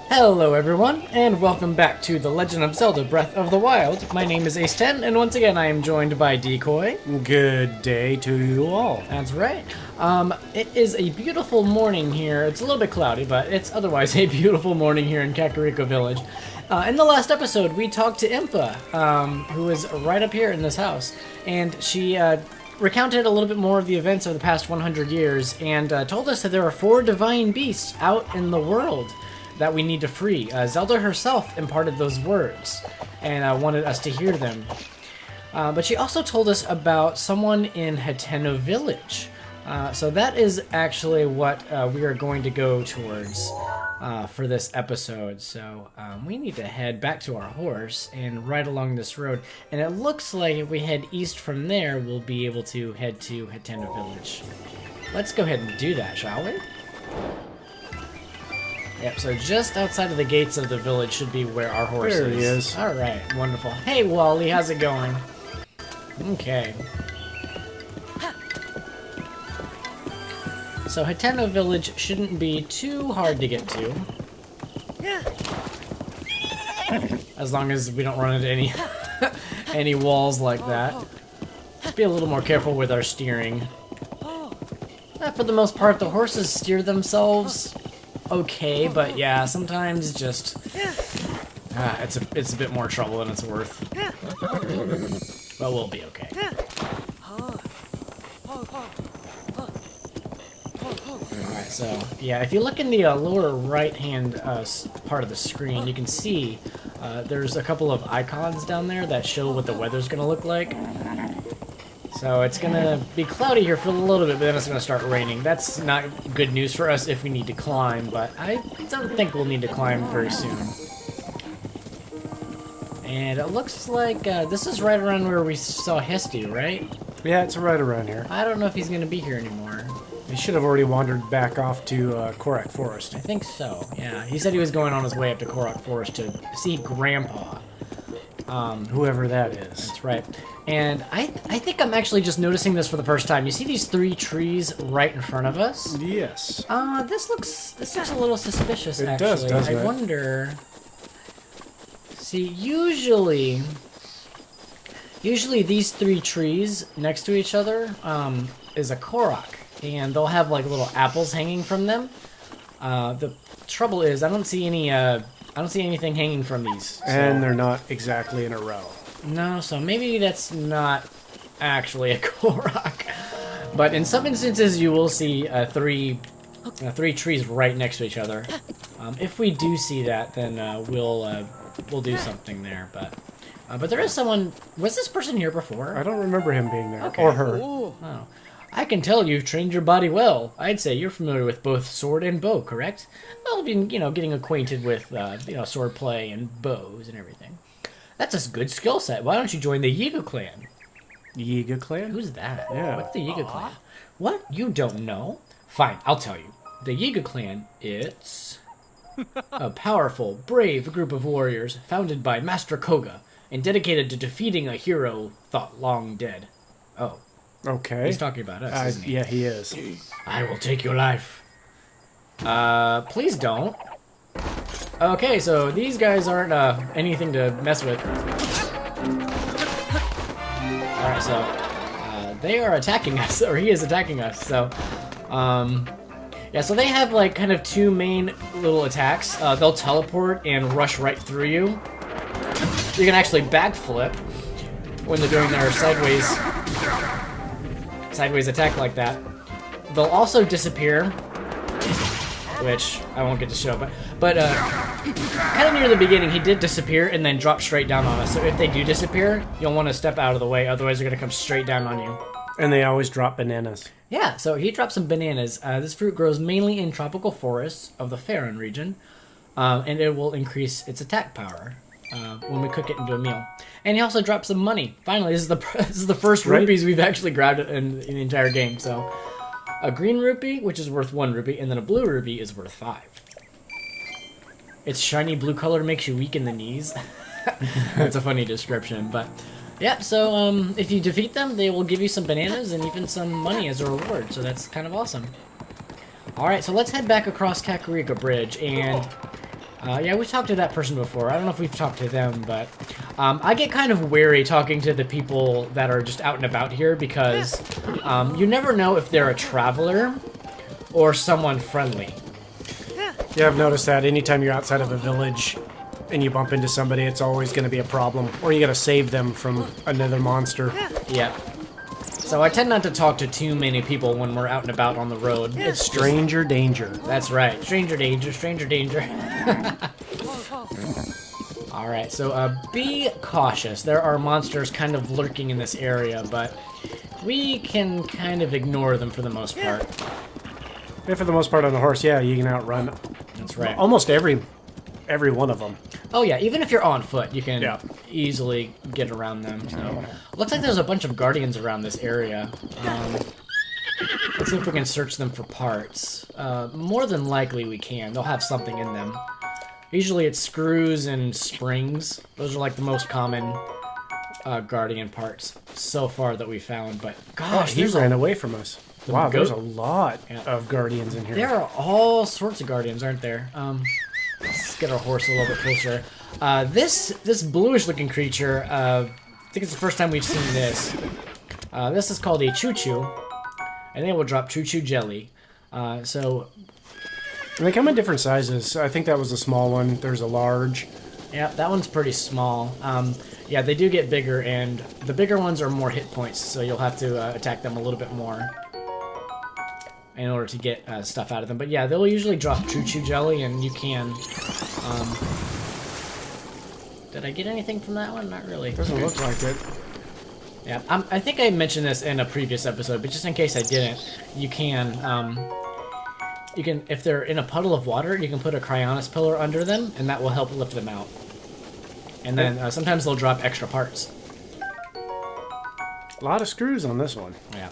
Hello everyone, and welcome back to The Legend of Zelda Breath of the Wild. My name is Ace10, and once again I am joined by Decoy. Good day to you all. That's right. It is a beautiful morning here. It's a little bit cloudy, but it's otherwise a beautiful morning here in Kakariko Village. In the last episode, we talked to Impa, who is right up here in this house, and she recounted a little bit more of the events of the past 100 years, and told us that there are 4 divine beasts out in the world that we need to free. Zelda herself imparted those words and wanted us to hear them. But she also told us about someone in Hateno Village. So that is actually what we are going to go towards for this episode. So we need to head back to our horse and ride along this road. And it looks like if we head east from there, we'll be able to head to Hateno Village. Let's go ahead and do that, shall we? Yep, so just outside of the gates of the village should be where our horse is. There he is. Alright, wonderful. Hey, Wally, how's it going? Okay. So Hateno Village shouldn't be too hard to get to. As long as we don't run into any any walls like that. Just be a little more careful with our steering. For the most part, the horses steer themselves okay, but yeah, sometimes just it's a bit more trouble than it's worth. But we'll be okay. Alright, so yeah, if you look in the lower right hand part of the screen, you can see there's a couple of icons down there that show what the weather's gonna look like. So it's gonna be cloudy here for a little bit, but then it's gonna start raining. That's not good news for us if we need to climb, but I don't think we'll need to climb very soon. And it looks like this is right around where we saw Hesty, right? Yeah, it's right around here. I don't know if he's gonna be here anymore. He should have already wandered back off to Korak Forest. I think so, yeah. He said he was going on his way up to Korak Forest to see Grandpa. Whoever that is. That's right. And I think I'm actually just noticing this for the first time. You see these 3 trees right in front of us? Yes. This looks a little suspicious, it actually. Does, doesn't I it? wonder. See, usually these 3 trees next to each other is a Korok, and they'll have like little apples hanging from them. The trouble is, I don't see anything hanging from these. So. And they're not exactly in a row. No, so maybe that's not actually a Korok. But in some instances, you will see 3 trees right next to each other. If we do see that, then we'll do something there. But there is someone. Was this person here before? I don't remember him being there. Okay. Or her. Oh. I can tell you've trained your body well. I'd say you're familiar with both sword and bow, correct? Well, been getting acquainted with sword play and bows and everything. That's a good skill set. Why don't you join the Yiga clan? Yiga clan? Who's that? Yeah. What's the Yiga clan? What? You don't know? Fine, I'll tell you. The Yiga clan, it's a powerful, brave group of warriors founded by Master Koga and dedicated to defeating a hero thought long dead. Oh. Okay. He's talking about us, isn't he? Yeah, he is. I will take your life. Please don't. Okay, so these guys aren't anything to mess with. Alright, so they are attacking us, or he is attacking us, so yeah, so they have like kind of 2 main little attacks. They'll teleport and rush right through you. You can actually backflip when they're doing their sideways attack like that. They'll also disappear, which I won't get to show, but kind of near the beginning he did disappear and then drop straight down on us. So if they do disappear, you'll want to step out of the way, otherwise they're going to come straight down on you. And they always drop bananas. Yeah, so he dropped some bananas. This fruit grows mainly in tropical forests of the Faron region, and it will increase its attack power when we cook it into a meal. And he also dropped some money. Finally, this is the first rupees we've actually grabbed in the entire game. So a green rupee, which is worth 1 rupee, and then a blue rupee is worth 5. Its shiny blue color makes you weak in the knees. That's a funny description, but yeah, so if you defeat them, they will give you some bananas and even some money as a reward, so that's kind of awesome. Alright, so let's head back across Kakariko Bridge, and Yeah, we've talked to that person before. I don't know if we've talked to them, but I get kind of wary talking to the people that are just out and about here because you never know if they're a traveler or someone friendly. Yeah, I've noticed that anytime you're outside of a village and you bump into somebody, it's always going to be a problem. Or you got to save them from another monster. Yep. So I tend not to talk to too many people when we're out and about on the road. It's Stranger danger. That's right. Stranger danger, stranger danger. Alright, so be cautious. There are monsters kind of lurking in this area, but we can kind of ignore them for the most part. Yeah, for the most part on a horse, yeah, you can outrun That's right. almost every one of them. Oh yeah, even if you're on foot, you can Yeah. easily get around them. So, looks like there's a bunch of guardians around this area. Let's see if we can search them for parts. More than likely we can. They'll have something in them. Usually it's screws and springs. Those are like the most common guardian parts so far that we found. But gosh, He ran away from us. Wow, there's a goat? lot Yeah. of guardians in here. There are all sorts of guardians, aren't there? Let's get our horse a little bit closer. This bluish-looking creature, I think it's the first time we've seen this. This is called a choo-choo, and they will drop choo-choo jelly. So, And they come in different sizes. I think that was a small one. There's a large. yeah, that one's pretty small. Yeah, they do get bigger, and the bigger ones are more hit points, so you'll have to attack them a little bit more in order to get stuff out of them. But yeah, they'll usually drop choo-choo jelly, and you can... Did I get anything from that one? Not really. Doesn't look like it. Yeah, I think I mentioned this in a previous episode, but just in case I didn't, you can, if they're in a puddle of water, you can put a cryonis pillar under them, and that will help lift them out. And then sometimes they'll drop extra parts. A lot of screws on this one. Yeah.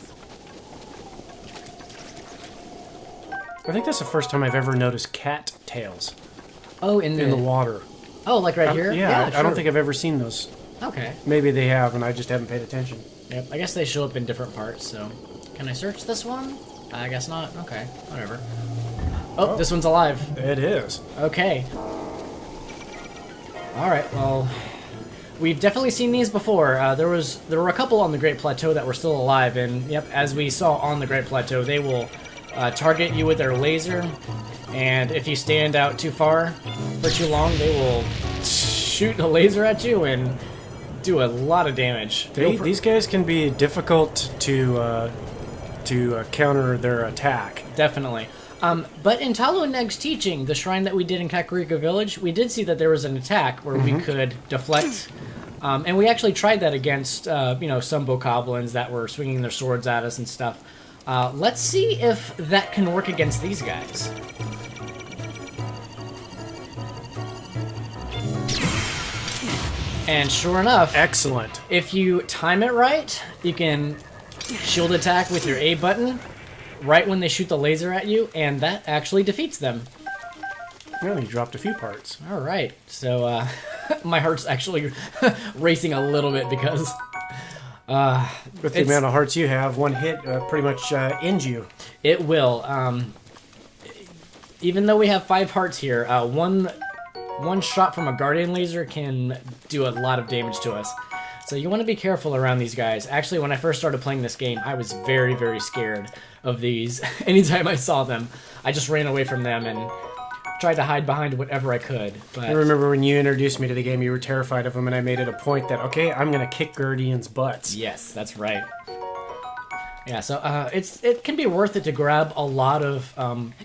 I think that's the first time I've ever noticed cat tails Oh, in in the water. Oh, like right here? Yeah, I sure. don't think I've ever seen those. Okay. Maybe they have, and I just haven't paid attention. Yep. I guess they show up in different parts. So, can I search this one? I guess not. Okay. Whatever. Oh, this one's alive. It is. Okay. All right. Well, we've definitely seen these before. There were a couple on the Great Plateau that were still alive, and yep, as we saw on the Great Plateau, they will target you with their laser, and if you stand out too far for too long, they will shoot a laser at you and do a lot of damage. These guys can be difficult to counter their attack. Definitely. But in Talo Neg's teaching, the shrine that we did in Kakariko Village, we did see that there was an attack where we could deflect. And we actually tried that against, some bokoblins that were swinging their swords at us and stuff. Let's see if that can work against these guys. And sure enough, Excellent. if you time it right, you can shield attack with your A button right when they shoot the laser at you, and that actually defeats them. Yeah, he dropped a few parts. All right, so my heart's actually racing a little bit because With the amount of hearts you have, one hit pretty much ends you. it will. Even though we have 5 hearts here, one shot from a guardian laser can do a lot of damage to us. So you want to be careful around these guys. Actually, when I first started playing this game, I was very, very scared of these. Anytime I saw them, I just ran away from them and tried to hide behind whatever I could. But I remember when you introduced me to the game, you were terrified of them, and I made it a point that, okay, I'm going to kick Guardians' butts. yes, that's right. Yeah, so it can be worth it to grab a lot of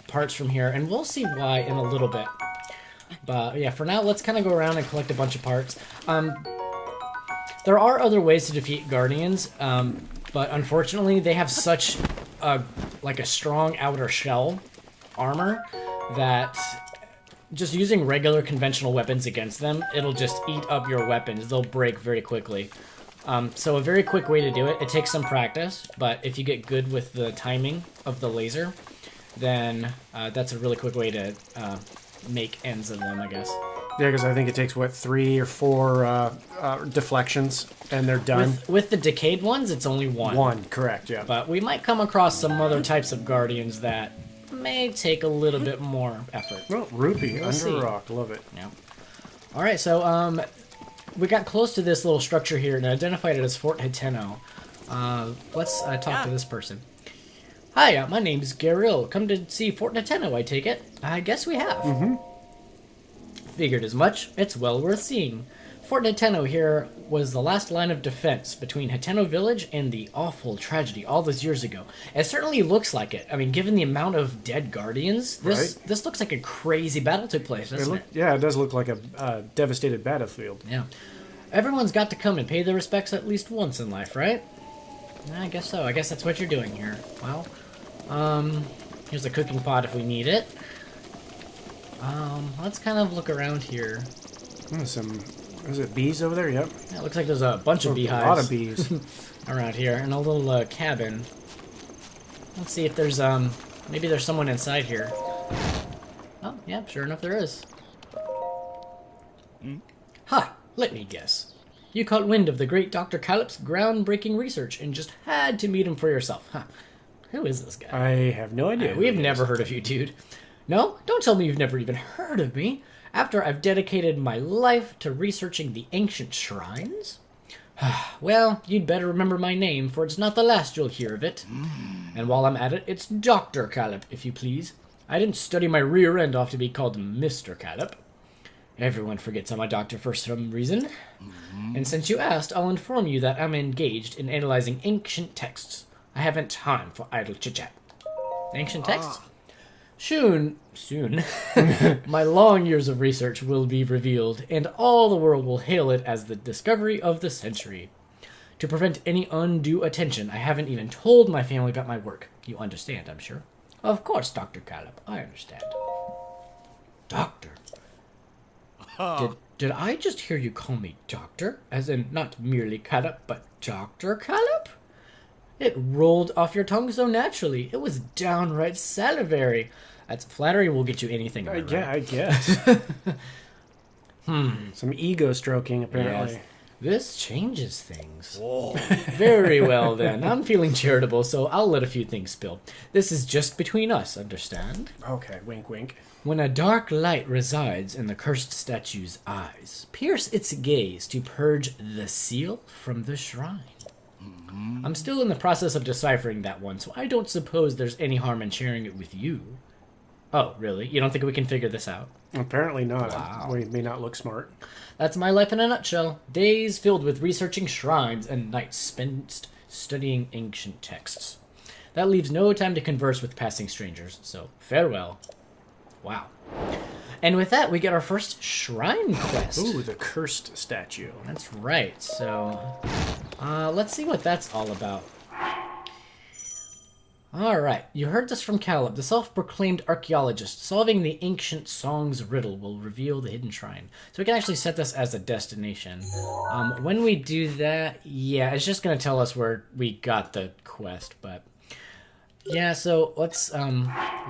parts from here, and we'll see why in a little bit. But yeah, for now, let's kind of go around and collect a bunch of parts. There are other ways to defeat Guardians, but unfortunately, they have such a strong outer shell armor that just using regular conventional weapons against them, it'll just eat up your weapons. They'll break very quickly. So a very quick way to do it, it takes some practice, but if you get good with the timing of the laser, then that's a really quick way to make ends of them, I guess. Yeah, because I think it takes, 3 or 4 deflections, and they're done. With the decayed ones, it's only one. One, correct, yeah. But we might come across some other types of guardians that may take a little bit more effort. Well, rupee We'll under see. a rock. Love it. Yeah. All right, so we got close to this little structure here and identified it as Fort Hateno. Let's talk to this person. Hi, my name's Garil. Come to see Fort Hateno, I take it. I guess we have. Mm-hmm. Figured as much. It's well worth seeing. Fort Hateno here was the last line of defense between Hateno Village and the awful tragedy all those years ago. It certainly looks like it. I mean, given the amount of dead guardians, this looks like a crazy battle took place, doesn't it? Yeah, it does look like a devastated battlefield. Yeah. Everyone's got to come and pay their respects at least once in life, right? I guess so. I guess that's what you're doing here. Well, here's a cooking pot if we need it. Let's kind of look around here. Is it bees over there? Yep. Yeah, it looks like there's a bunch of beehives. A lot of bees. Around here, and a little cabin. Let's see if there's, maybe there's someone inside here. Oh, yeah, sure enough there is. Ha! Let me guess. You caught wind of the great Dr. Calip's groundbreaking research and just had to meet him for yourself. Huh. Who is this guy? I have no idea. We have never heard of you, dude. No? Don't tell me you've never even heard of me. After I've dedicated my life to researching the ancient shrines? Well, you'd better remember my name, for it's not the last you'll hear of it. And while I'm at it, it's Dr. Calip, if you please. I didn't study my rear end off to be called Mr. Calip. Everyone forgets I'm a doctor for some reason. And since you asked, I'll inform you that I'm engaged in analyzing ancient texts. I haven't time for idle chit-chat. Ancient texts? Soon, my long years of research will be revealed, and all the world will hail it as the discovery of the century. To prevent any undue attention, I haven't even told my family about my work. You understand, I'm sure. Of course, Dr. Calip, I understand. Doctor? Did I just hear you call me doctor? As in, not merely Calip, but Dr. Calip? It rolled off your tongue so naturally. It was downright salivary. That's flattery will get you anything. Yeah, I guess. Some ego stroking, apparently. Yes. This changes things. Whoa. Very well, then. I'm feeling charitable, so I'll let a few things spill. This is just between us, understand? Okay, wink, wink. When a dark light resides in the cursed statue's eyes, pierce its gaze to purge the seal from the shrine. I'm still in the process of deciphering that one, so I don't suppose there's any harm in sharing it with you. Oh, really? You don't think we can figure this out? Apparently not. Wow. We may not look smart. That's my life in a nutshell. Days filled with researching shrines and nights spent studying ancient texts. That leaves no time to converse with passing strangers, so farewell. Wow. And with that, we get our first shrine quest. Ooh, the cursed statue. That's right. So, let's see what that's all about. Alright, you heard this from Calip, the self-proclaimed archaeologist. Solving the ancient song's riddle will reveal the hidden shrine. So we can actually set this as a destination. When we do that, yeah, it's just going to tell us where we got the quest, but... Yeah, so let's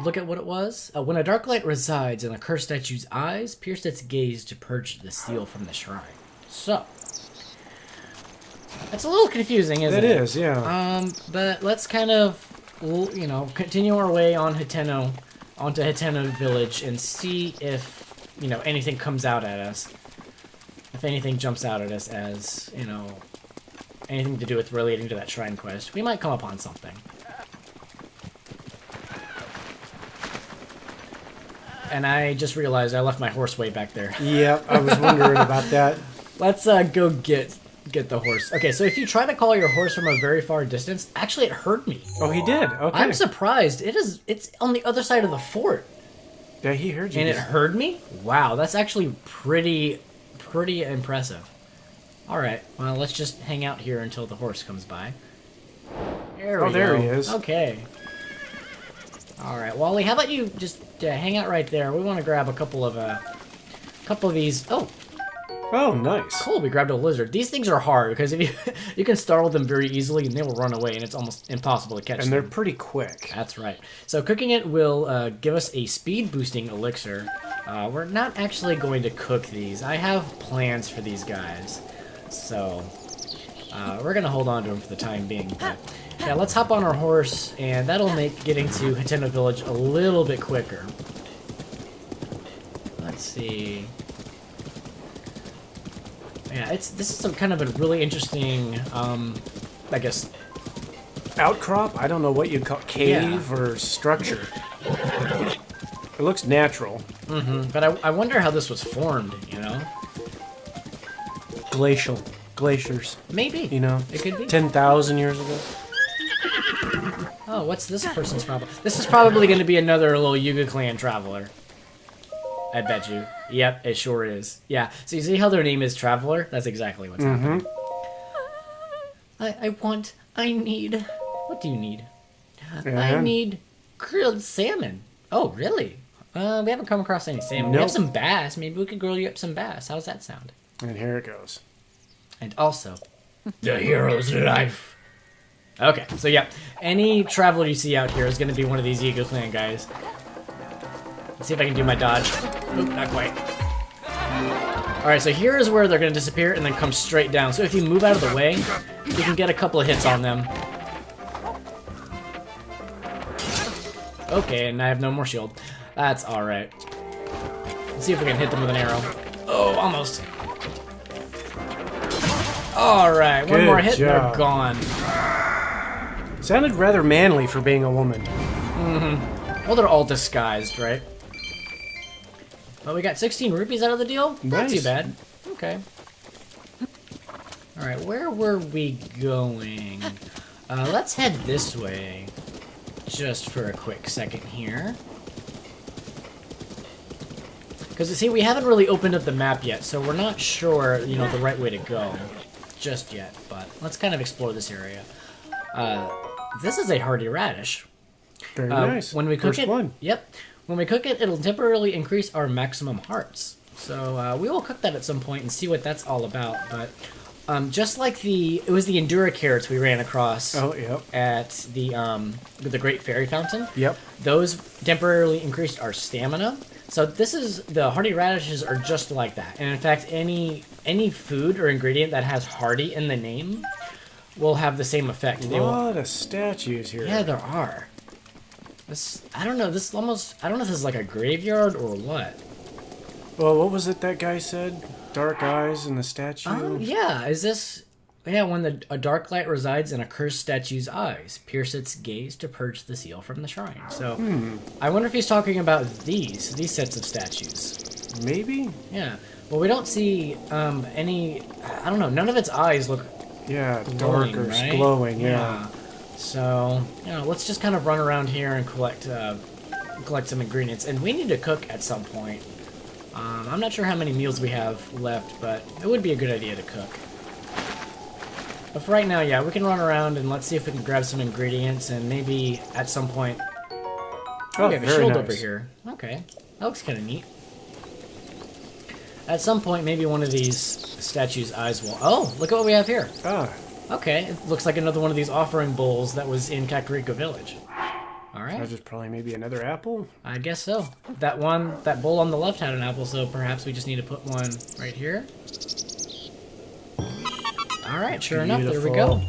look at what it was. When a dark light resides in a cursed statue's eyes, pierce its gaze to purge the seal from the shrine. So... That's a little confusing, isn't it? It is, yeah. But let's kind of... you know, continue our way on onto Hateno Village and see if, you know, anything comes out at us. If anything jumps out at us as, you know, anything to do with relating to that shrine quest. We might come upon something. And I just realized I left my horse way back there. Yeah, I was wondering about that. Let's go get the horse. Okay, so if you try to call your horse from a very far distance, actually it heard me. Oh, he did? Okay. I'm surprised. It's on the other side of the fort. Yeah, he heard you. And it heard me? Wow, that's actually pretty impressive. Alright, well, let's just hang out here until the horse comes by. There we go. There he is. Okay. Alright, Wally, how about you just hang out right there? We want to grab a couple of these. Oh, nice. Cool, we grabbed a lizard. These things are hard because if you can startle them very easily and they will run away and it's almost impossible to catch them. And they're pretty quick. That's right. So cooking it will give us a speed boosting elixir. We're not actually going to cook these. I have plans for these guys. So we're going to hold on to them for the time being. But Yeah, let's hop on our horse, and that'll make getting to Hateno Village a little bit quicker. Let's see. Yeah, this is some kind of a really interesting, I guess, Outcrop? I don't know what you'd call cave or structure. It looks natural. But I wonder how this was formed, you know? Glaciers. Maybe. You know? It could be. 10,000 years ago. Oh, what's this person's problem? This is probably going to be another little Yuga Clan traveler. I bet you. Yep, it sure is. Yeah, so you see how their name is Traveler? That's exactly what's happening. I need... What do you need? I need grilled salmon. Oh, really? We haven't come across any salmon. Nope. We have some bass. Maybe we could grill you up some bass. How's that sound? And here it goes. And also, the hero's life. Okay, so yeah, any traveler you see out here is going to be one of these Yuga Clan guys. Let's see if I can do my dodge. Oop, not quite. Alright, so here is where they're going to disappear and then come straight down. So if you move out of the way, you can get a couple of hits on them. Okay, and I have no more shield. That's alright. Let's see if we can hit them with an arrow. Oh, almost. Alright, one more hit and they're gone. Sounded rather manly for being a woman. Well, they're all disguised, right? Well, we got 16 rupees out of the deal? Nice. Not too bad. Okay. Alright, where were we going? Let's head this way. Just for a quick second here. Because, you see, we haven't really opened up the map yet, so we're not sure, you know, the right way to go just yet. But let's kind of explore this area. This is a hardy radish. Very nice. When we cook First one. Yep. When we cook it, it'll temporarily increase our maximum hearts. So we will cook that at some point and see what that's all about. But just like it was the Endura carrots we ran across. Oh, yep. At the Great Fairy Fountain. Yep. Those temporarily increased our stamina. So the hardy radishes are just like that. And in fact, any food or ingredient that has hardy in the name will have the same effect. A lot of statues here. Yeah, there are. I don't know if this is like a graveyard or what. Well, what was it that guy said? Dark eyes in the statue? Yeah, is this... Yeah, when a dark light resides in a cursed statue's eyes, pierce its gaze to purge the seal from the shrine. So, I wonder if he's talking about these sets of statues. Maybe? Yeah. Well, we don't see any... I don't know, none of its eyes look... Yeah, glowing, dark or right? glowing, yeah. So, you know, let's just kind of run around here and collect some ingredients. And we need to cook at some point. I'm not sure how many meals we have left, but it would be a good idea to cook. But for right now, yeah, we can run around and let's see if we can grab some ingredients and maybe at some point... Oh, we have a shield over here. Okay, that looks kind of neat. At some point, maybe one of these statues' eyes will... Oh, look at what we have here. Ah. Okay, it looks like another one of these offering bowls that was in Kakariko Village. Alright. That's just probably maybe another apple? I guess so. That bowl on the left had an apple, so perhaps we just need to put one right here. Alright, sure enough, there we go.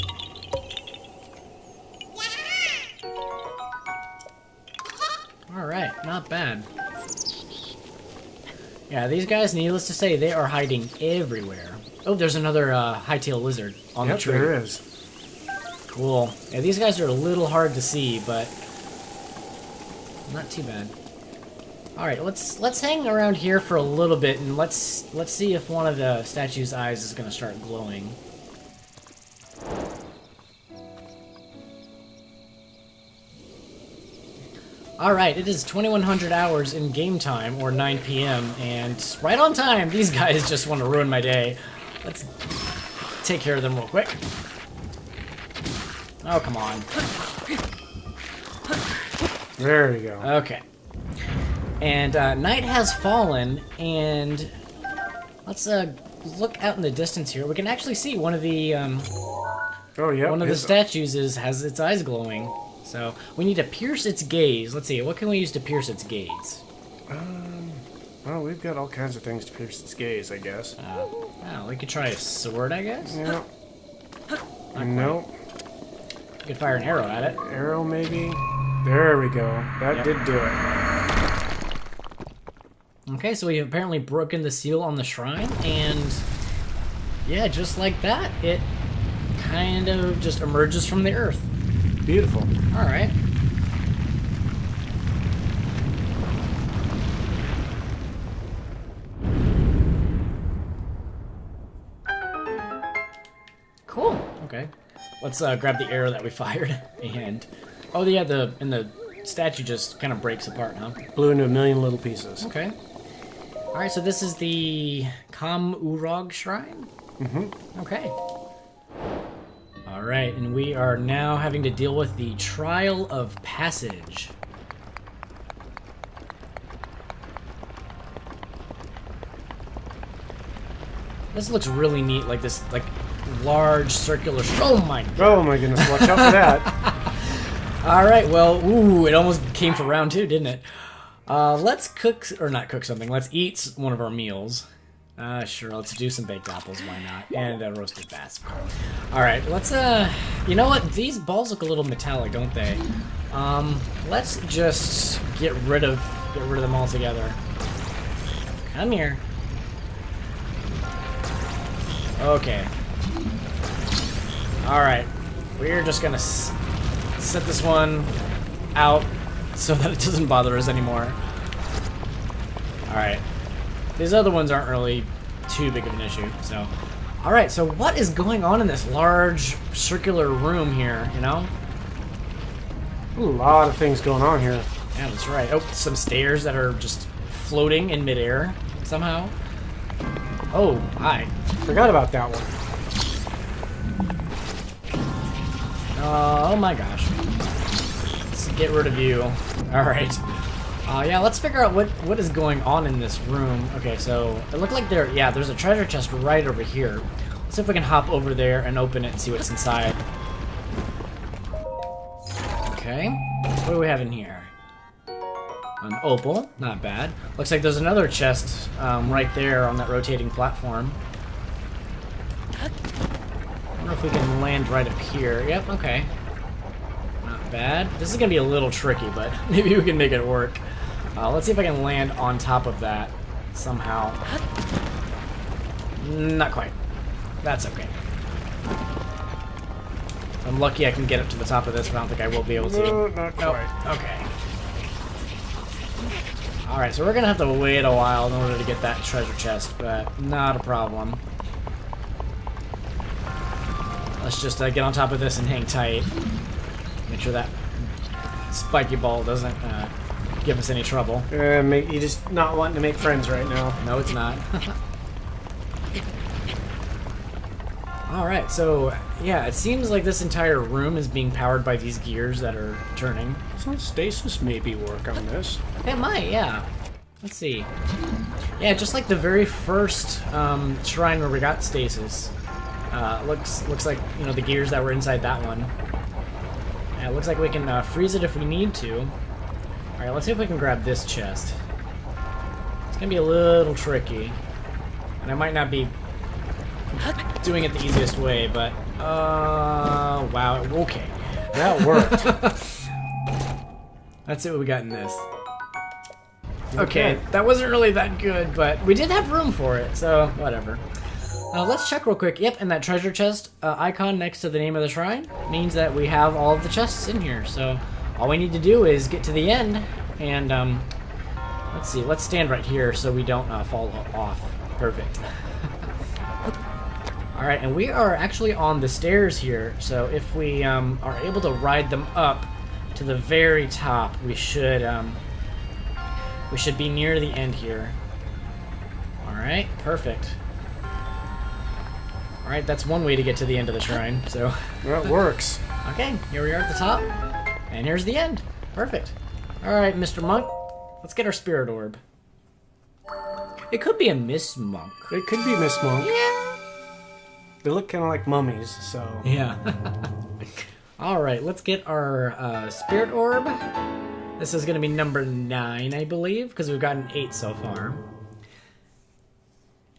Alright, not bad. Yeah, these guys, needless to say, they are hiding everywhere. Oh, there's another hightail lizard on the tree. Yep, there is. Cool. Yeah, these guys are a little hard to see, but not too bad. All right, let's hang around here for a little bit and let's see if one of the statue's eyes is going to start glowing. All right, it is 2100 hours in game time, or 9 p.m., and right on time. These guys just want to ruin my day. Let's take care of them real quick. Oh, come on. There we go. Okay. And night has fallen, and let's look out in the distance here. We can actually see one of the one of the statues has its eyes glowing. So we need to pierce its gaze. Let's see, what can we use to pierce its gaze? Well, we've got all kinds of things to pierce its gaze, I guess. Well, we could try a sword, I guess. No. No. We could fire an arrow at it. Arrow, maybe? There we go. That did do it. Okay, so we have apparently broken the seal on the shrine, and yeah, just like that, it kind of just emerges from the earth. Beautiful. All right. Cool. Okay. Let's grab the arrow that we fired, and oh yeah, the statue just kind of breaks apart, huh? Blew into a million little pieces. Okay. All right, so this is the Kam-Urog Shrine? Mm-hmm. Okay. All right, and we are now having to deal with the Trial of Passage. This looks really neat, like this, like, large circular... Oh my god! Oh my goodness, watch out for that. All right, well, ooh, it almost came for round two, didn't it? Let's cook, or not cook something, let's eat one of our meals. Sure, let's do some baked apples, why not? And roasted bass. All right, let's, you know what? These balls look a little metallic, don't they? Let's just get rid of them all together. Come here. Okay. All right, we're just gonna set this one out so that it doesn't bother us anymore. Alright. These other ones aren't really too big of an issue, so... Alright, so what is going on in this large circular room here, you know? A lot of things going on here. Yeah, that's right. Oh, some stairs that are just floating in midair somehow. Oh, hi. Forgot about that one. Oh my gosh. Let's get rid of you. Alright. Yeah, let's figure out what is going on in this room. Okay, so it looked like there's a treasure chest right over here. Let's see if we can hop over there and open it and see what's inside. Okay. What do we have in here? An opal. Not bad. Looks like there's another chest right there on that rotating platform. I wonder if we can land right up here. Yep, okay. Not bad. This is going to be a little tricky, but maybe we can make it work. Let's see if I can land on top of that somehow. Not quite. That's okay. If I'm lucky I can get up to the top of this, but I don't think I will be able to. No, not quite. Nope. Okay. Alright, so we're going to have to wait a while in order to get that treasure chest, but not a problem. Let's just get on top of this and hang tight. Make sure that spiky ball doesn't give us any trouble. You're just not wanting to make friends right now. No, it's not. Alright, so, yeah, it seems like this entire room is being powered by these gears that are turning. Some stasis maybe work on this. It might, yeah. Let's see. Yeah, just like the very first shrine where we got stasis. Looks like, you know, the gears that were inside that one. Yeah, it looks like we can freeze it if we need to. Alright, let's see if we can grab this chest. It's gonna be a little tricky. And I might not be doing it the easiest way, but... wow, okay. That worked. Let's see what we got in this. Okay, that wasn't really that good, but we did have room for it, so whatever. Let's check real quick. Yep, and that treasure chest icon next to the name of the shrine means that we have all of the chests in here. So all we need to do is get to the end, and let's see. Let's stand right here so we don't fall off. Perfect. All right, and we are actually on the stairs here. So if we are able to ride them up to the very top, we should be near the end here. All right, perfect. Alright, that's one way to get to the end of the shrine, so... That works. Okay, here we are at the top, and here's the end. Perfect. Alright, Mr. Monk, let's get our spirit orb. It could be a Miss Monk. It could be Miss Monk. Yeah. They look kind of like mummies, so... Yeah. Alright, let's get our spirit orb. This is going to be number 9, I believe, because we've gotten 8 so far.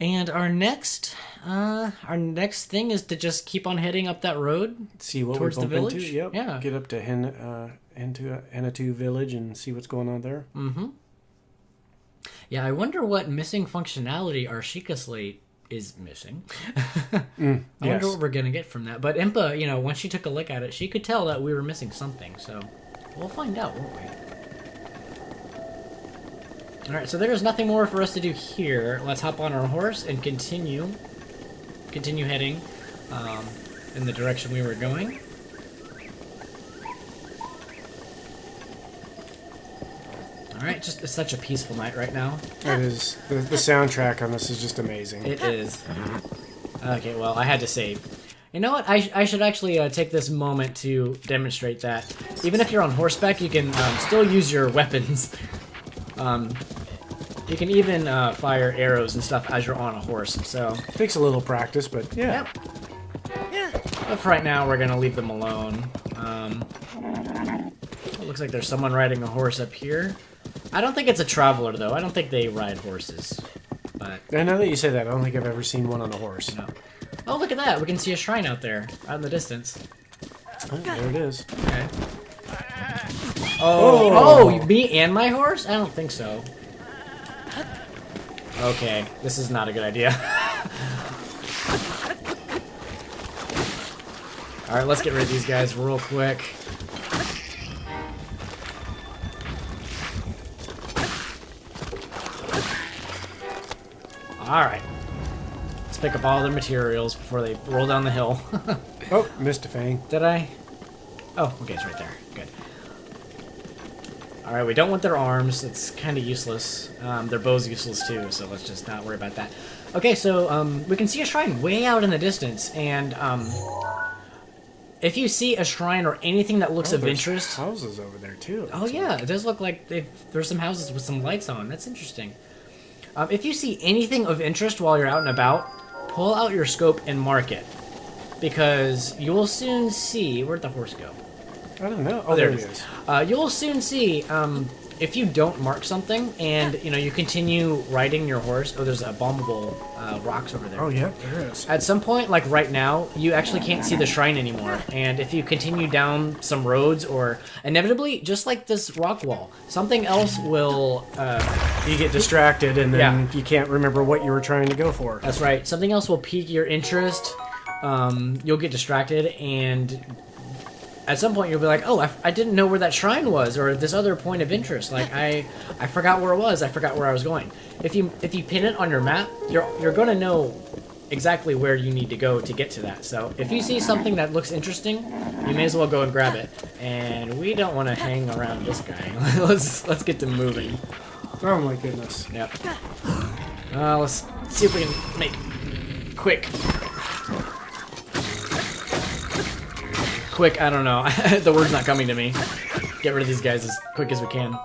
And our next our next thing is to just keep on heading up that road. See what towards we bump the village? into. Yep. Yeah. Get up to Hateno Village and see what's going on there. Mm-hmm. Yeah, I wonder what missing functionality our Sheikah Slate is missing. I wonder what we're going to get from that. But Impa, you know, once she took a look at it, she could tell that we were missing something. So we'll find out, won't we? Alright, so there's nothing more for us to do here. Let's hop on our horse and continue heading in the direction we were going. Alright, just it's such a peaceful night right now. It is. The soundtrack on this is just amazing. It is. Okay, well, I had to save. You know what? I should actually take this moment to demonstrate that. Even if you're on horseback, you can still use your weapons. You can even fire arrows and stuff as you're on a horse, so... Takes a little practice, but yeah. Yep. But for right now, we're going to leave them alone. It looks like there's someone riding a horse up here. I don't think it's a traveler, though. I don't think they ride horses. But I know that you say that. I don't think I've ever seen one on a horse. no. Oh, look at that. We can see a shrine out there, out in the distance. Oh, there it is. Okay. Oh, me and my horse? I don't think so. Okay, this is not a good idea. Alright, let's get rid of these guys real quick. Alright. Let's pick up all their materials before they roll down the hill. Oh, missed a fang. Did I? Oh, okay, it's right there. Good. Alright, we don't want their arms. It's kind of useless. Their bow's useless too, so let's just not worry about that. Okay, so we can see a shrine way out in the distance, and if you see a shrine or anything that looks of interest... houses over there too. Oh yeah, it does look like there's some houses with some lights on. That's interesting. If you see anything of interest while you're out and about, pull out your scope and mark it. Because you will soon see... Where'd the horse go? I don't know. Oh, there it is. You'll soon see if you don't mark something and you continue riding your horse. Oh, there's abominable rocks over there. Oh yeah, there is. At some point, like right now, you actually can't see the shrine anymore. And if you continue down some roads, or inevitably, just like this rock wall, something else will. You get distracted, and then Yeah. you can't remember what you were trying to go for. That's right. Something else will pique your interest. You'll get distracted, and at some point you'll be like, oh, I didn't know where that shrine was, or this other point of interest. Like I forgot where it was. I forgot where I was going. If you pin it on your map, you're going to know exactly where you need to go to get to that. So if you see something that looks interesting, you may as well go and grab it. And we don't want to hang around this guy. let's get to moving. Oh my goodness. Yep. Let's see if we can make quick. Quick, I don't know. The word's not coming to me. Get rid of these guys as quick as we can.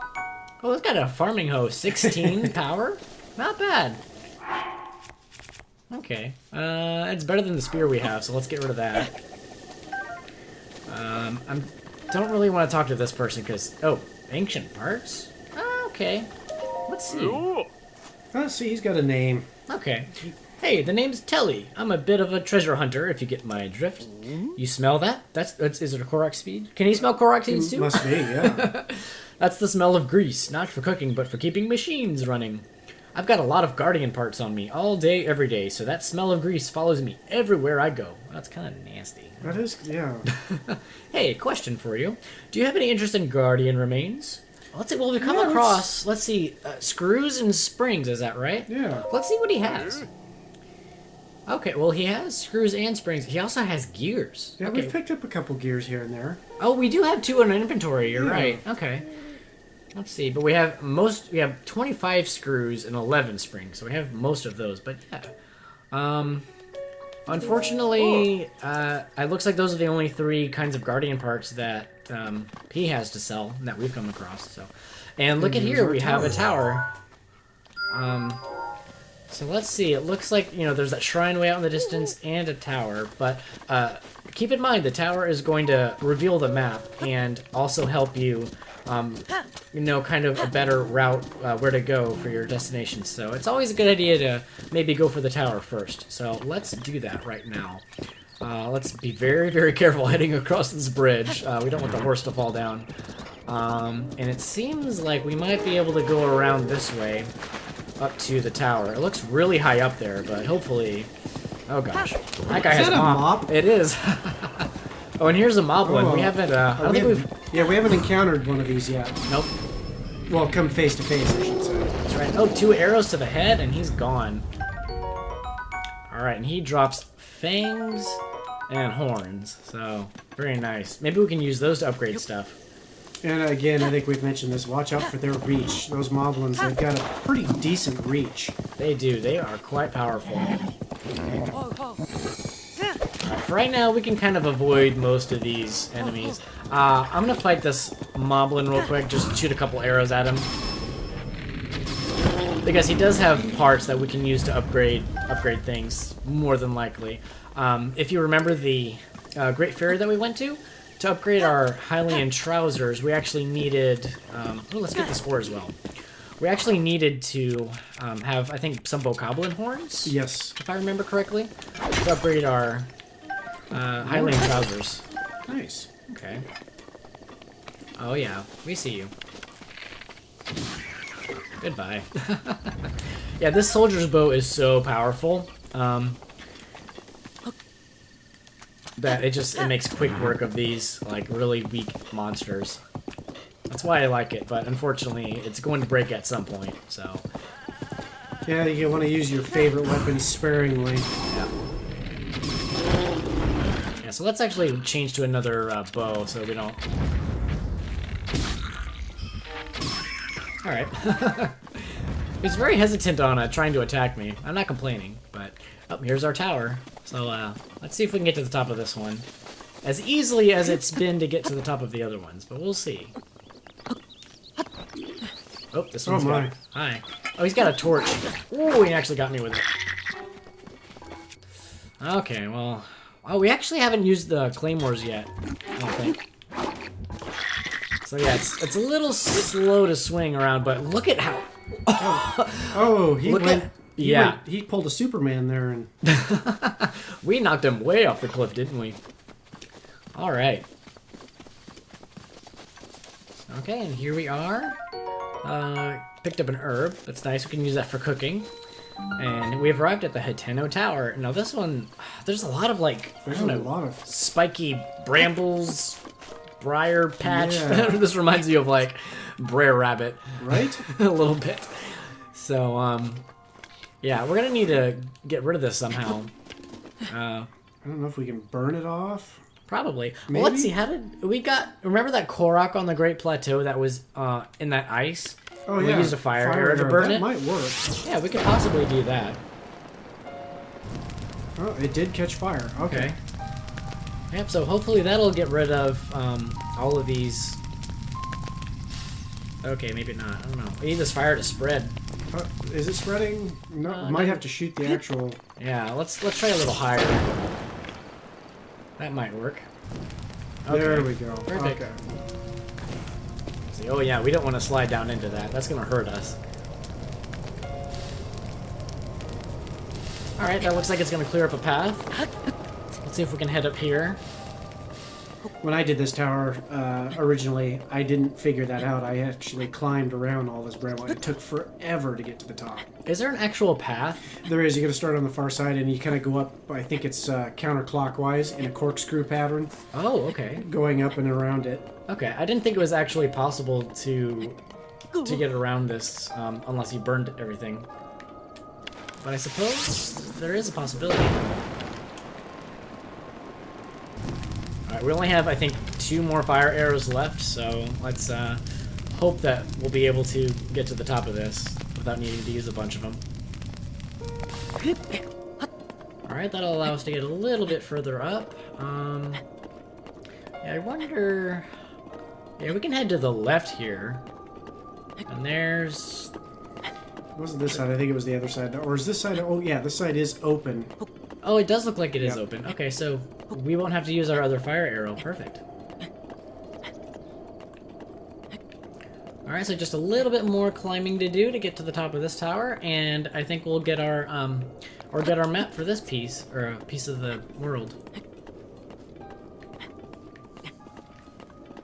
Oh, it's got a farming hoe. 16 power? Not bad. Okay. It's better than the spear we have, so let's get rid of that. I don't really want to talk to this person because... Oh, ancient parts? Okay. Let's see. Oh, see, he's got a name. Okay. Hey, the name's Telly. I'm a bit of a treasure hunter, if you get my drift. You smell that? Is it a Korok seed? Can you smell Korok seeds too? Must be, yeah. That's the smell of grease, not for cooking, but for keeping machines running. I've got a lot of guardian parts on me, all day, every day, so that smell of grease follows me everywhere I go. That's kind of nasty. That is, yeah. Hey, question for you. Do you have any interest in guardian remains? Let's see, well, we've come across, let's see, screws and springs, is that right? Yeah. Let's see what he has. Okay, well, he has screws and springs. He also has gears. Yeah, okay. we've picked up a couple gears here and there. Oh, we do have 2 in our inventory. You're right. Okay. Let's see, but we have 25 screws and 11 springs, so we have most of those. But yeah, unfortunately, it looks like those are the only 3 kinds of guardian parts that he has to sell that we've come across. So, and look at here, we have a tower. So let's see. It looks like, there's that shrine way out in the distance and a tower. But keep in mind, the tower is going to reveal the map and also help you, kind of a better route where to go for your destination. So it's always a good idea to maybe go for the tower first. So let's do that right now. Let's be very, very careful heading across this bridge. We don't want the horse to fall down. And it seems like we might be able to go around this way up to the tower. It looks really high up there, but hopefully... Oh gosh. That guy has a mob. It is. Oh, and here's a moblin. We haven't, I don't think we've... Yeah, we haven't encountered one of these yet. Nope. Well, come face to face, I should say. That's right. Oh, 2 arrows to the head, and he's gone. Alright, and he drops fangs and horns. So, very nice. Maybe we can use those to upgrade stuff. And again, I think we've mentioned this. Watch out for their reach. Those moblins, they've got a pretty decent reach. They do. They are quite powerful. Alright, for right now, we can kind of avoid most of these enemies. I'm going to fight this moblin real quick. Just shoot a couple arrows at him. Because he does have parts that we can use to upgrade things, more than likely. If you remember the Great Fairy that we went to upgrade our Hylian trousers, we actually needed... let's get this ore as well. We actually needed to have, I think, some bokoblin horns? Yes. If I remember correctly. To upgrade our Hylian trousers. Nice. Okay. Oh yeah, we see you. Goodbye. Yeah, this soldier's bow is so powerful. That it makes quick work of these, like, really weak monsters. That's why I like it, but unfortunately, it's going to break at some point, so... Yeah, you want to use your favorite weapon sparingly. Yeah. Yeah, so let's actually change to another bow, so we don't... Alright. He's very hesitant on trying to attack me. I'm not complaining, but... Oh, here's our tower. So, let's see if we can get to the top of this one. As easily as it's been to get to the top of the other ones, but we'll see. Oh, this one's got... Hi. Oh, he's got a torch. Ooh, he actually got me with it. Okay, well... Oh, we actually haven't used the claymores yet, I don't think. So yeah, it's a little slow to swing around, but look at how... He pulled a Superman there and... We knocked him way off the cliff, didn't we? Alright. Okay, and here we are. Picked up an herb. That's nice. We can use that for cooking. And we've arrived at the Hateno Tower. Now this one, there's a lot of, like, spiky brambles, briar patch. Yeah. This reminds me of, like, Brer Rabbit. Right? A little bit. So, yeah, we're gonna need to get rid of this somehow. I don't know if we can burn it off. Probably. Maybe? Well, let's see. How did we got? Remember that Korok on the Great Plateau that was in that ice? Oh yeah. We used a fire arrow to burn it. That might work. Yeah, we could possibly do that. Oh, it did catch fire. Okay. Yep. So hopefully that'll get rid of all of these. Okay, maybe not. I don't know. We need this fire to spread. Is it spreading? No, might have to shoot the actual... Yeah, let's try a little higher. That might work. Okay. There we go. Perfect. Okay. See, oh yeah, we don't want to slide down into that. That's going to hurt us. Alright, that looks like it's going to clear up a path. Let's see if we can head up here. When I did this tower originally, I didn't figure that out. I actually climbed around all this bramble. It took forever to get to the top. Is there an actual path? There is. You got to start on the far side, and you kind of go up. I think it's counterclockwise in a corkscrew pattern. Oh, okay. Going up and around it. Okay, I didn't think it was actually possible to get around this unless you burned everything. But I suppose there is a possibility. Alright, we only have, I think, 2 more fire arrows left, so let's hope that we'll be able to get to the top of this without needing to use a bunch of them. Alright, that'll allow us to get a little bit further up. Yeah, I wonder... Yeah, we can head to the left here. And there's... It wasn't this side. I think it was the other side. Or is this side? Oh, yeah, this side is open. Oh, it does look like it is Yep. open. Okay, so we won't have to use our other fire arrow. Perfect. Alright, so just a little bit more climbing to do to get to the top of this tower, and I think we'll get our map for this piece, or a piece of the world.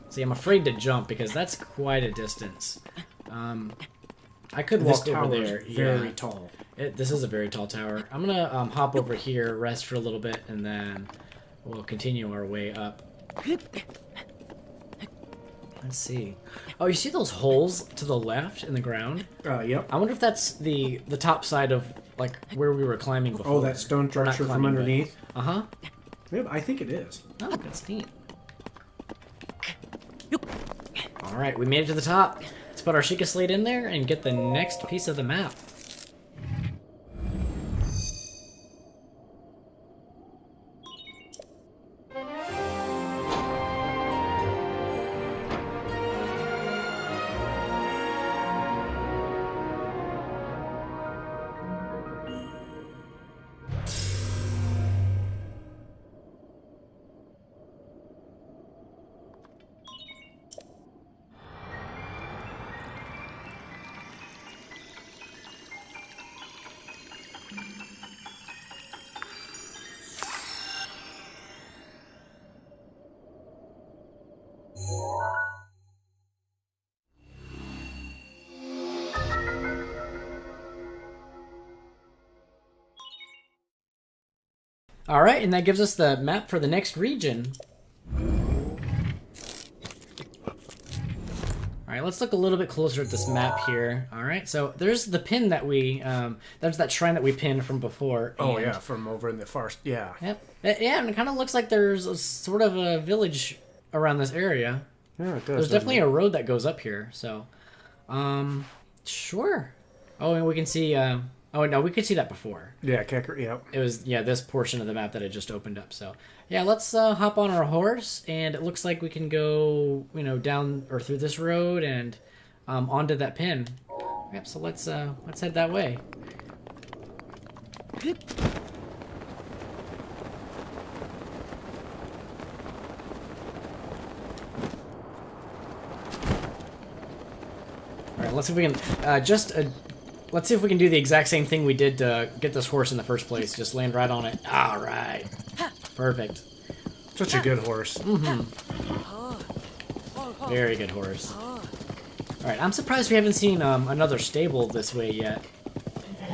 See, I'm afraid to jump because that's quite a distance. I could walk over there. Very tall. This is a very tall tower. I'm gonna hop over here, rest for a little bit, and then we'll continue our way up. Let's see. Oh, you see those holes to the left in the ground? Yep. I wonder if that's the top side of like where we were climbing before. Oh, that stone Or not structure from climbing, underneath? but- Uh-huh. Yep, I think it is. Oh, that's neat. All right, we made it to the top. Let's put our Sheikah Slate in there and get the next piece of the map. All right, and that gives us the map for the next region. All right, let's look a little bit closer at this map here. All right, so there's the pin that we, there's that shrine that we pinned from before. Oh, and- yeah, from over in the far... Yeah. Yep. Yeah, and it kind of looks like there's a sort of a village around this area. Yeah, it does. There's definitely a road that goes up here, so, sure. Oh, and we can see, oh no, we could see that before. Yeah, yep. It was, yeah, this portion of the map that had just opened up, so. Yeah, let's hop on our horse, and it looks like we can go, down, or through this road, and onto that pin. Yep, so let's head that way. Alright, let's see if we can, let's see if we can do the exact same thing we did to get this horse in the first place. Just land right on it. Alright. Perfect. Such a good horse. Very good horse. Alright, I'm surprised we haven't seen another stable this way yet.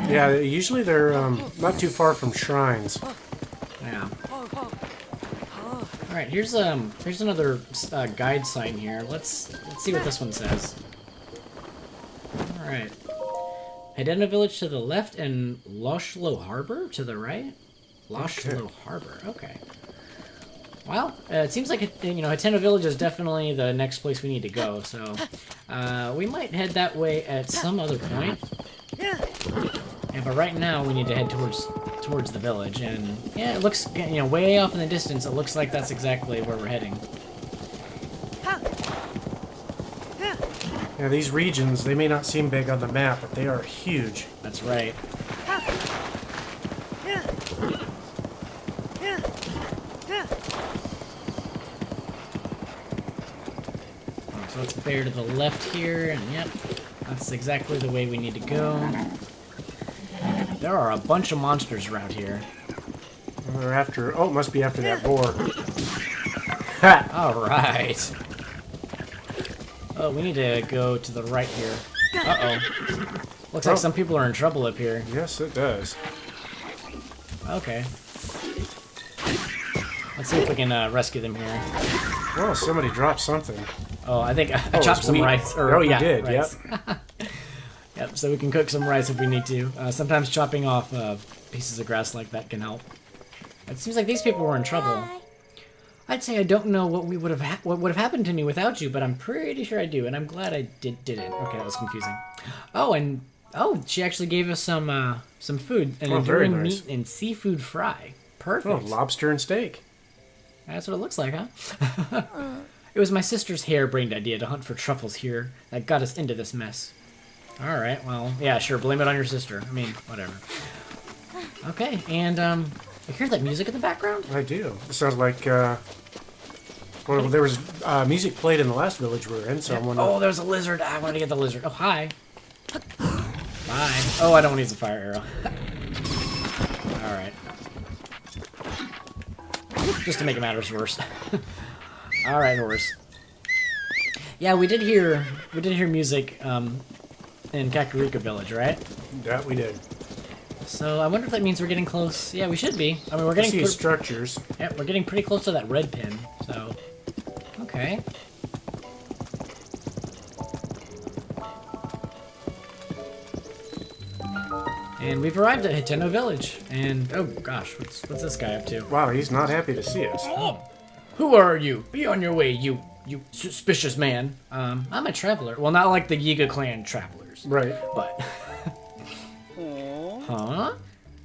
Yeah, usually they're not too far from shrines. Yeah. Alright, here's another guide sign here. Let's see what this one says. Alright. Hateno Village to the left and Loshlo Harbor to the right? Loshlo Harbor, okay. Well, it seems like, Hateno Village is definitely the next place we need to go, so we might head that way at some other point. Yeah, but right now we need to head towards the village, and yeah, it looks, way off in the distance, it looks like that's exactly where we're heading. Yeah, these regions, they may not seem big on the map, but they are huge. That's right. So let's bear to the left here, and yep, that's exactly the way we need to go. There are a bunch of monsters around here. We're after... Oh, it must be after that boar. Alright. Oh, we need to go to the right here. Uh-oh. Looks like some people are in trouble up here. Yes, it does. Okay. Let's see if we can rescue them here. Oh, somebody dropped something. Oh, I think I Oh, chopped it's some wheat. rice. Oh, you yeah, did, rice. Yep, so we can cook some rice if we need to. Sometimes chopping off pieces of grass like that can help. It seems like these people were in trouble. I'd say I don't know what would have happened to me without you, but I'm pretty sure I do, and I'm glad I didn't. Okay, that was confusing. Oh, and she actually gave us some food, an enduring meat and seafood fry. Perfect. Oh, lobster and steak. That's what it looks like, huh? It was my sister's harebrained idea to hunt for truffles here that got us into this mess. Alright, well, yeah, sure, blame it on your sister. I mean, whatever. Okay, and, you hear that music in the background? I do. It sounds like, well, there was music played in the last village we were in, so I'm wondering... Oh, there's a lizard. I want to get the lizard. Oh, hi. Bye. Oh, I don't want to use the fire arrow. Alright. Just to make matters worse. Alright, Horus. Yeah, we did hear music, in Kakariko Village, right? Yeah, we did. So I wonder if that means we're getting close. Yeah, we should be. I mean, we're getting structures. Yeah, we're getting pretty close to that red pin. So, okay. And we've arrived at Hateno Village. And oh gosh, what's this guy up to? Wow, he's not happy to see us. Oh, who are you? Be on your way, you suspicious man. I'm a traveler. Well, not like the Yiga clan travelers. Right. But. Huh?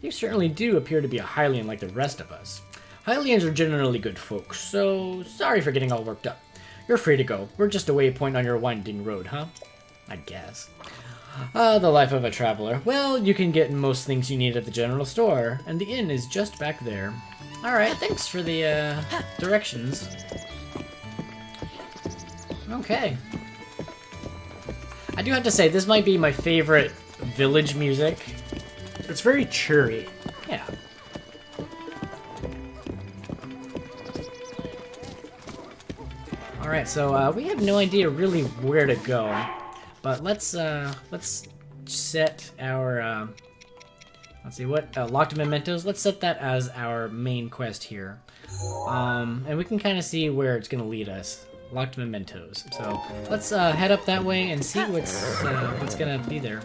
You certainly do appear to be a Hylian like the rest of us. Hylians are generally good folks, so sorry for getting all worked up. You're free to go. We're just a waypoint on your winding road, huh? I guess. The life of a traveler. Well, you can get most things you need at the general store, and the inn is just back there. Alright, thanks for the, directions. Okay. I do have to say, this might be my favorite village music. It's very cheery. Yeah. Alright, so we have no idea really where to go. But let's set our let's see what locked mementos. Let's set that as our main quest here. And we can kind of see where it's gonna lead us. Locked mementos. So let's head up that way and see what's gonna be there.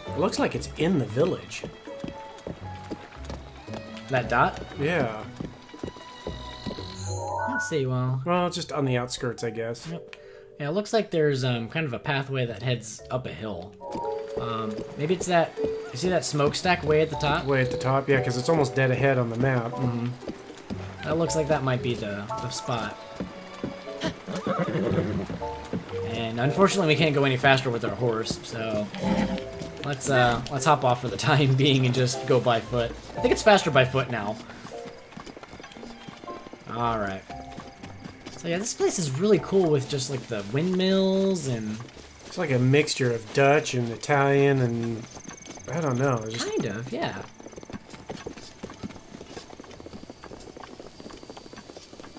It looks like it's in the village. That dot? Yeah. Let's see. Well, just on the outskirts, I guess. Yep. Yeah, it looks like there's kind of a pathway that heads up a hill. Maybe it's that. You see that smokestack way at the top? Way at the top, yeah, because it's almost dead ahead on the map. Mm-hmm. That looks like that might be the spot. And unfortunately, we can't go any faster with our horse, so let's hop off for the time being and just go by foot. I think it's faster by foot now. All right. So yeah, this place is really cool with just like the windmills and... It's like a mixture of Dutch and Italian and... I don't know. Just... Kind of, yeah.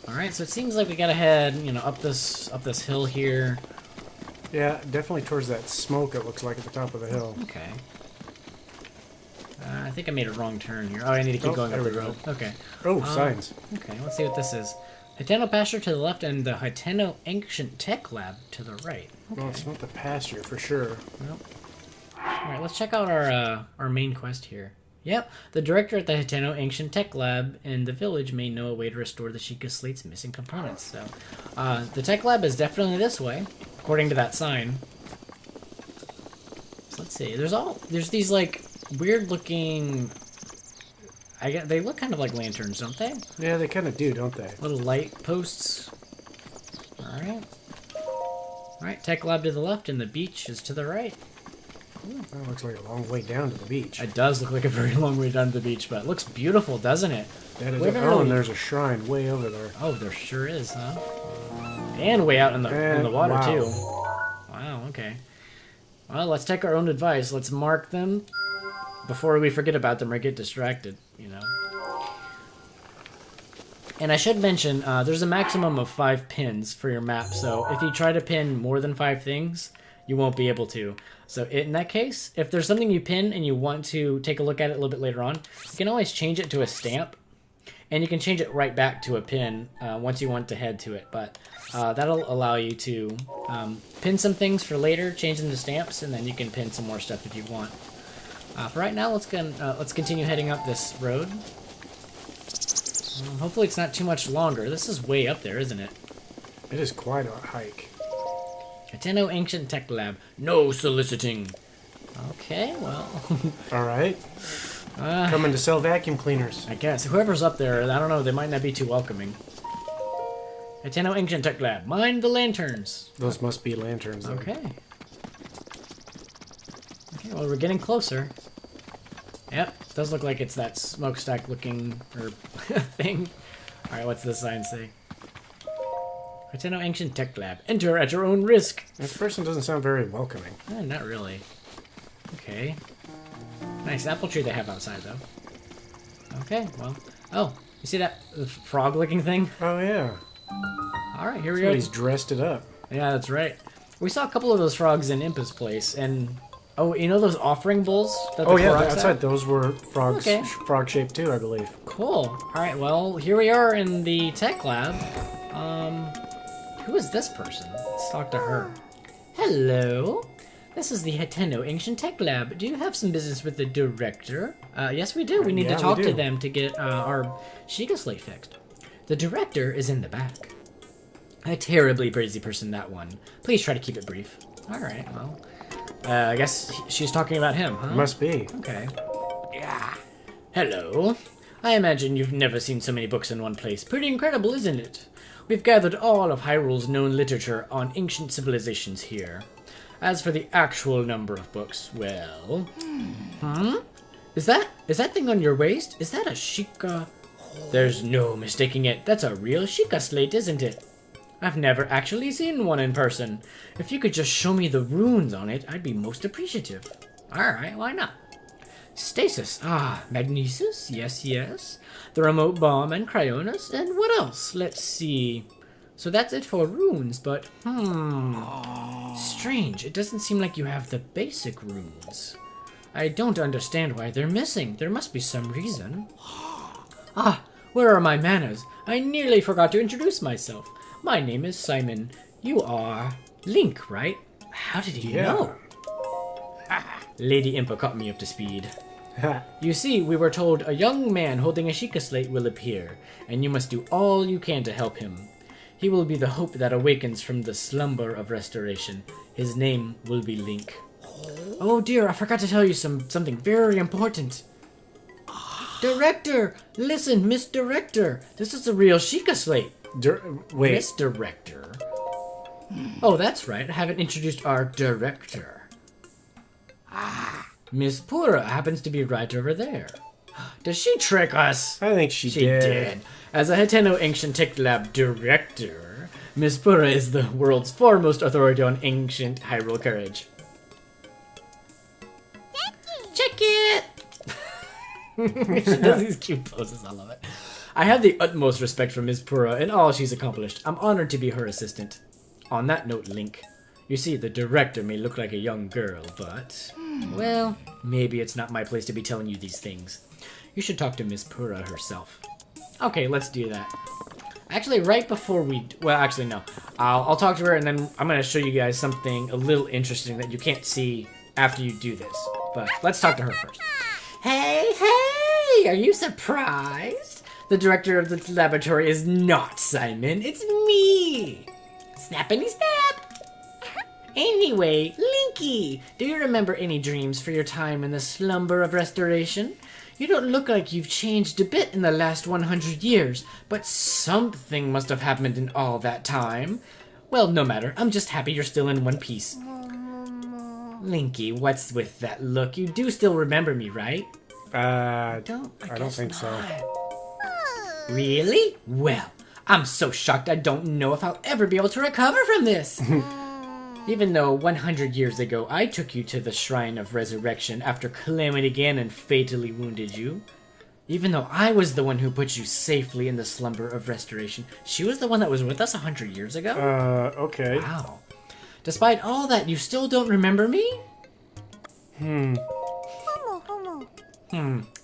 Alright, so it seems like we gotta head, up this hill here. Yeah, definitely towards that smoke it looks like at the top of the hill. Okay. I think I made a wrong turn here. Oh, I need to keep going up the road. Okay. Oh, signs. Okay, let's see what this is. Hateno Pasture to the left and the Hateno Ancient Tech Lab to the right. Okay. Well, it's not the pasture for sure. Nope. Alright, let's check out our main quest here. Yep, the director at the Hateno Ancient Tech Lab in the village may know a way to restore the Sheikah Slate's missing components. So, the Tech Lab is definitely this way, according to that sign. So let's see. There's these like weird looking. They look kind of like lanterns, don't they? Yeah, they kind of do, don't they? Little light posts. Alright. Alright, Tech Lab to the left and the beach is to the right. Ooh, that looks like a long way down to the beach. It does look like a very long way down to the beach, but it looks beautiful, doesn't it? That is and there's a shrine way over there. Oh, there sure is, huh? And way out in the water, wow. too. Wow, okay. Well, let's take our own advice. Let's mark them before we forget about them or get distracted, And I should mention, there's a maximum of 5 pins for your map, so if you try to pin more than 5 things, you won't be able to. So in that case, if there's something you pin and you want to take a look at it a little bit later on, you can always change it to a stamp, and you can change it right back to a pin once you want to head to it. But that'll allow you to pin some things for later, change them to stamps, and then you can pin some more stuff if you want. For right now, let's continue heading up this road. Hopefully it's not too much longer. This is way up there, isn't it? It is quite a hike. Hateno Ancient Tech Lab. No soliciting. Okay, well. Alright. Coming to sell vacuum cleaners. I guess. Whoever's up there, I don't know, they might not be too welcoming. Hateno Ancient Tech Lab. Mind the lanterns. Those must be lanterns, though. Okay. Okay, well, we're getting closer. Yep, does look like it's that smokestack looking thing. Alright, what's the sign say? Hateno Ancient Tech Lab. Enter at your own risk. This person doesn't sound very welcoming. Not really. Okay. Nice apple tree they have outside, though. Okay, well. Oh, you see that frog-looking thing? Oh, yeah. Alright, here we go. Somebody's dressed it up. Yeah, that's right. We saw a couple of those frogs in Impa's place, and... Oh, you know those offering bowls that the frogs outside have? those were frogs, Okay. frog-shaped too, I believe. Cool. Alright, well, here we are in the tech lab. Who is this person? Let's talk to her. Hello. This is the Hateno Ancient Tech Lab. Do you have some business with the director? Yes, we do. We need to talk to them to get our Sheikah slate fixed. The director is in the back. A terribly crazy person, that one. Please try to keep it brief. Alright, well... I guess she's talking about him, huh? Must be. Okay. Yeah. Hello. I imagine you've never seen so many books in one place. Pretty incredible, isn't it? We've gathered all of Hyrule's known literature on ancient civilizations here. As for the actual number of books, well... Is that thing on your waist? Is that a Sheikah? There's no mistaking it. That's a real Sheikah slate, isn't it? I've never actually seen one in person. If you could just show me the runes on it, I'd be most appreciative. Alright, why not? Stasis. Ah, magnesis? Yes, yes. The remote bomb and cryonis. And what else? Let's see. So that's it for runes, but strange. It doesn't seem like you have the basic runes. I don't understand why they're missing. There must be some reason. Ah, where are my manners? I nearly forgot to introduce myself. My name is Simon. You are Link, right? How did you know? Lady Impa caught me up to speed. You see, we were told a young man holding a Sheikah slate will appear, and you must do all you can to help him. He will be the hope that awakens from the slumber of restoration. His name will be Link. Oh dear, I forgot to tell you something very important. Director! Listen, Miss Director! This is a real Sheikah slate. Wait. Miss Director? Oh, that's right. I haven't introduced our director. Miss Pura happens to be right over there. Does she trick us? I think she did. As a Hateno Ancient Tech Lab director, Miss Pura is the world's foremost authority on ancient Hyrule courage. Check it! She does these cute poses, I love it. I have the utmost respect for Miss Pura and all she's accomplished. I'm honored to be her assistant. On that note, Link, you see, the director may look like a young girl, but... Well, maybe it's not my place to be telling you these things. You should talk to Miss Pura herself. Okay, let's do that. Actually, right before we... Well, actually, no. I'll talk to her, and then I'm going to show you guys something a little interesting that you can't see after you do this. But let's talk to her first. Hey, hey! Are you surprised? The director of the laboratory is not Simon. It's me! Snappity snap! Anyway, Linky, do you remember any dreams for your time in the slumber of restoration? You don't look like you've changed a bit in the last 100 years, but something must have happened in all that time. Well, no matter. I'm just happy you're still in one piece. Linky, what's with that look? You do still remember me, right? I don't think so. Really? Well, I'm so shocked I don't know if I'll ever be able to recover from this. Even though 100 years ago I took you to the Shrine of Resurrection after Calamity Ganon fatally wounded you. Even though I was the one who put you safely in the slumber of restoration, she was the one that was with us 100 years ago? Okay. Wow. Despite all that, you still don't remember me?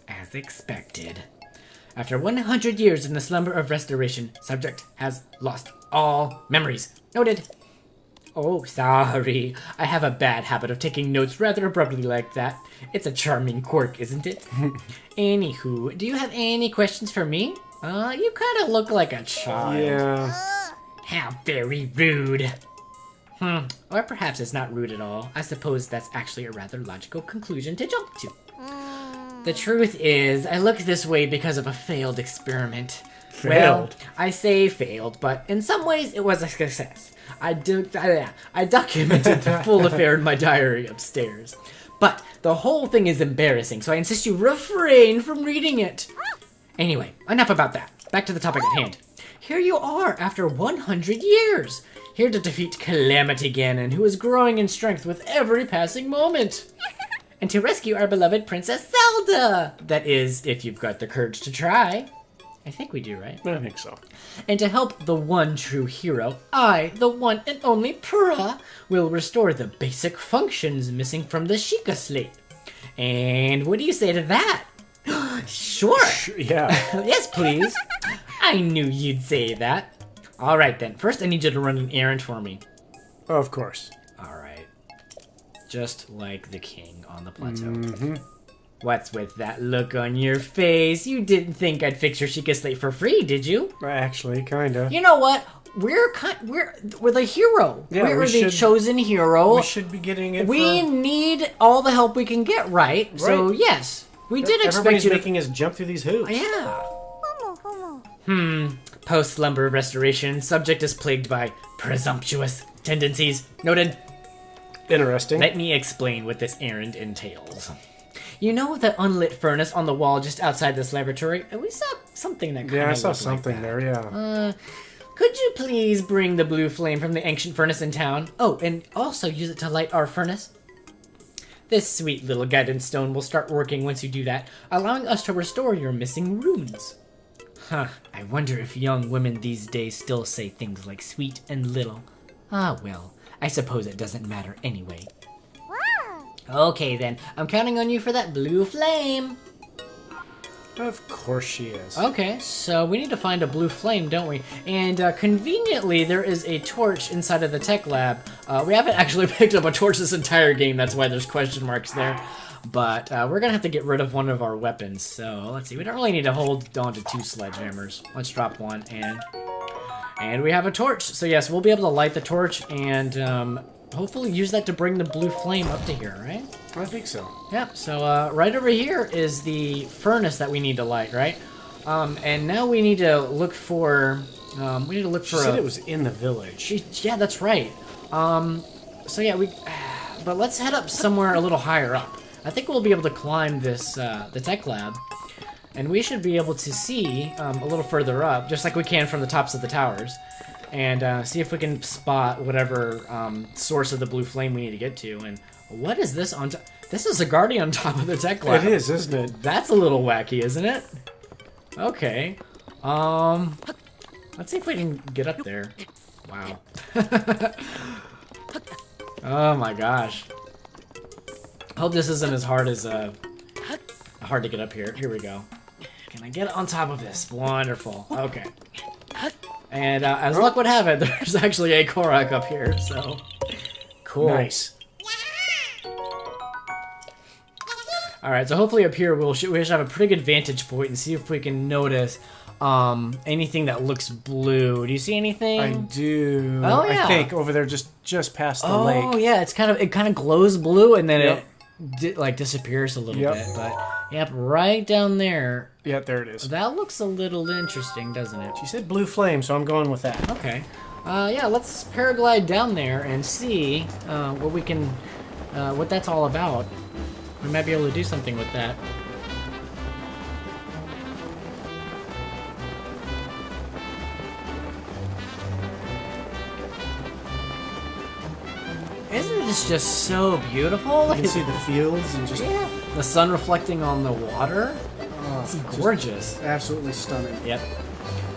As expected. After 100 years in the slumber of restoration, subject has lost all memories. Noted. Oh, sorry. I have a bad habit of taking notes rather abruptly like that. It's a charming quirk, isn't it? Anywho, do you have any questions for me? You kind of look like a child. Yeah. How very rude. Or perhaps it's not rude at all. I suppose that's actually a rather logical conclusion to jump to. The truth is, I look this way because of a failed experiment. Failed? Well, I say failed, but in some ways it was a success. I documented the full affair in my diary upstairs. But the whole thing is embarrassing, so I insist you refrain from reading it. Anyway, enough about that. Back to the topic at hand. Here you are after 100 years, here to defeat Calamity Ganon, who is growing in strength with every passing moment. And to rescue our beloved Princess Zelda. That is, if you've got the courage to try. I think we do, right? I think so. And to help the one true hero, I, the one and only Purah, will restore the basic functions missing from the Sheikah Slate. And what do you say to that? Sure. Yeah. Yes, please. I knew you'd say that. All right, then. First, I need you to run an errand for me. Of course. All right. Just like the king on the plateau. Mm-hmm. What's with that look on your face? You didn't think I'd fix your Sheikah Slate for free, did you? Actually, kinda. You know what? We're the hero. Yeah, we're the should- chosen hero. We should be getting it. We need all the help we can get, right? So yes, we did expect Everybody's you to. making us jump through these hoops. Yeah. Post-slumber restoration. Subject is plagued by presumptuous tendencies. Noted. Interesting. Let me explain what this errand entails. You know the unlit furnace on the wall just outside this laboratory? We saw something that kind of Yeah, I saw looked like something that. there. Yeah. Could you please bring the blue flame from the ancient furnace in town? Oh, and also use it to light our furnace. This sweet little guidance stone will start working once you do that, allowing us to restore your missing runes. Huh, I wonder if young women these days still say things like sweet and little. Ah, well, I suppose it doesn't matter anyway. Okay then, I'm counting on you for that blue flame. Of course she is. Okay, so we need to find a blue flame, don't we? And conveniently, there is a torch inside of the tech lab. We haven't actually picked up a torch this entire game, that's why there's question marks there. But we're gonna have to get rid of one of our weapons. So let's see, we don't really need to hold on to 2 sledgehammers. Let's drop one, and we have a torch. So yes, we'll be able to light the torch and hopefully use that to bring the blue flame up to here, right? I think so. Yep, so right over here is the furnace that we need to light, right? And now we need to look for, She said it was in the village. yeah, that's right. So yeah, but let's head up somewhere a little higher up. I think we'll be able to climb this, the tech lab, and we should be able to see a little further up, just like we can from the tops of the towers, and see if we can spot whatever source of the blue flame we need to get to. And what is this on top? This is a guardian on top of the tech lab. It is, isn't it? That's a little wacky, isn't it? Okay. Let's see if we can get up there. Wow. Oh my gosh. Hope this isn't as hard to get up here. Here we go. Can I get on top of this? Wonderful. Okay. And as luck would have it, there's actually a Korok up here, so cool. Nice. Alright, so hopefully up here we should have a pretty good vantage point and see if we can notice anything that looks blue. Do you see anything? I do. Oh, yeah. I think over there, just past the Oh lake. yeah, it kind of glows blue and then Yep. it disappears a little Yep. bit. But yep, right down there. Yeah, there it is. That looks a little interesting, doesn't it? She said blue flame, so I'm going with that. Okay. Yeah, let's paraglide down there and see what that's all about. We might be able to do something with that. Isn't this just so beautiful? You can see the fields and just Yeah. The sun reflecting on the water. It's just gorgeous. absolutely stunning. Yep.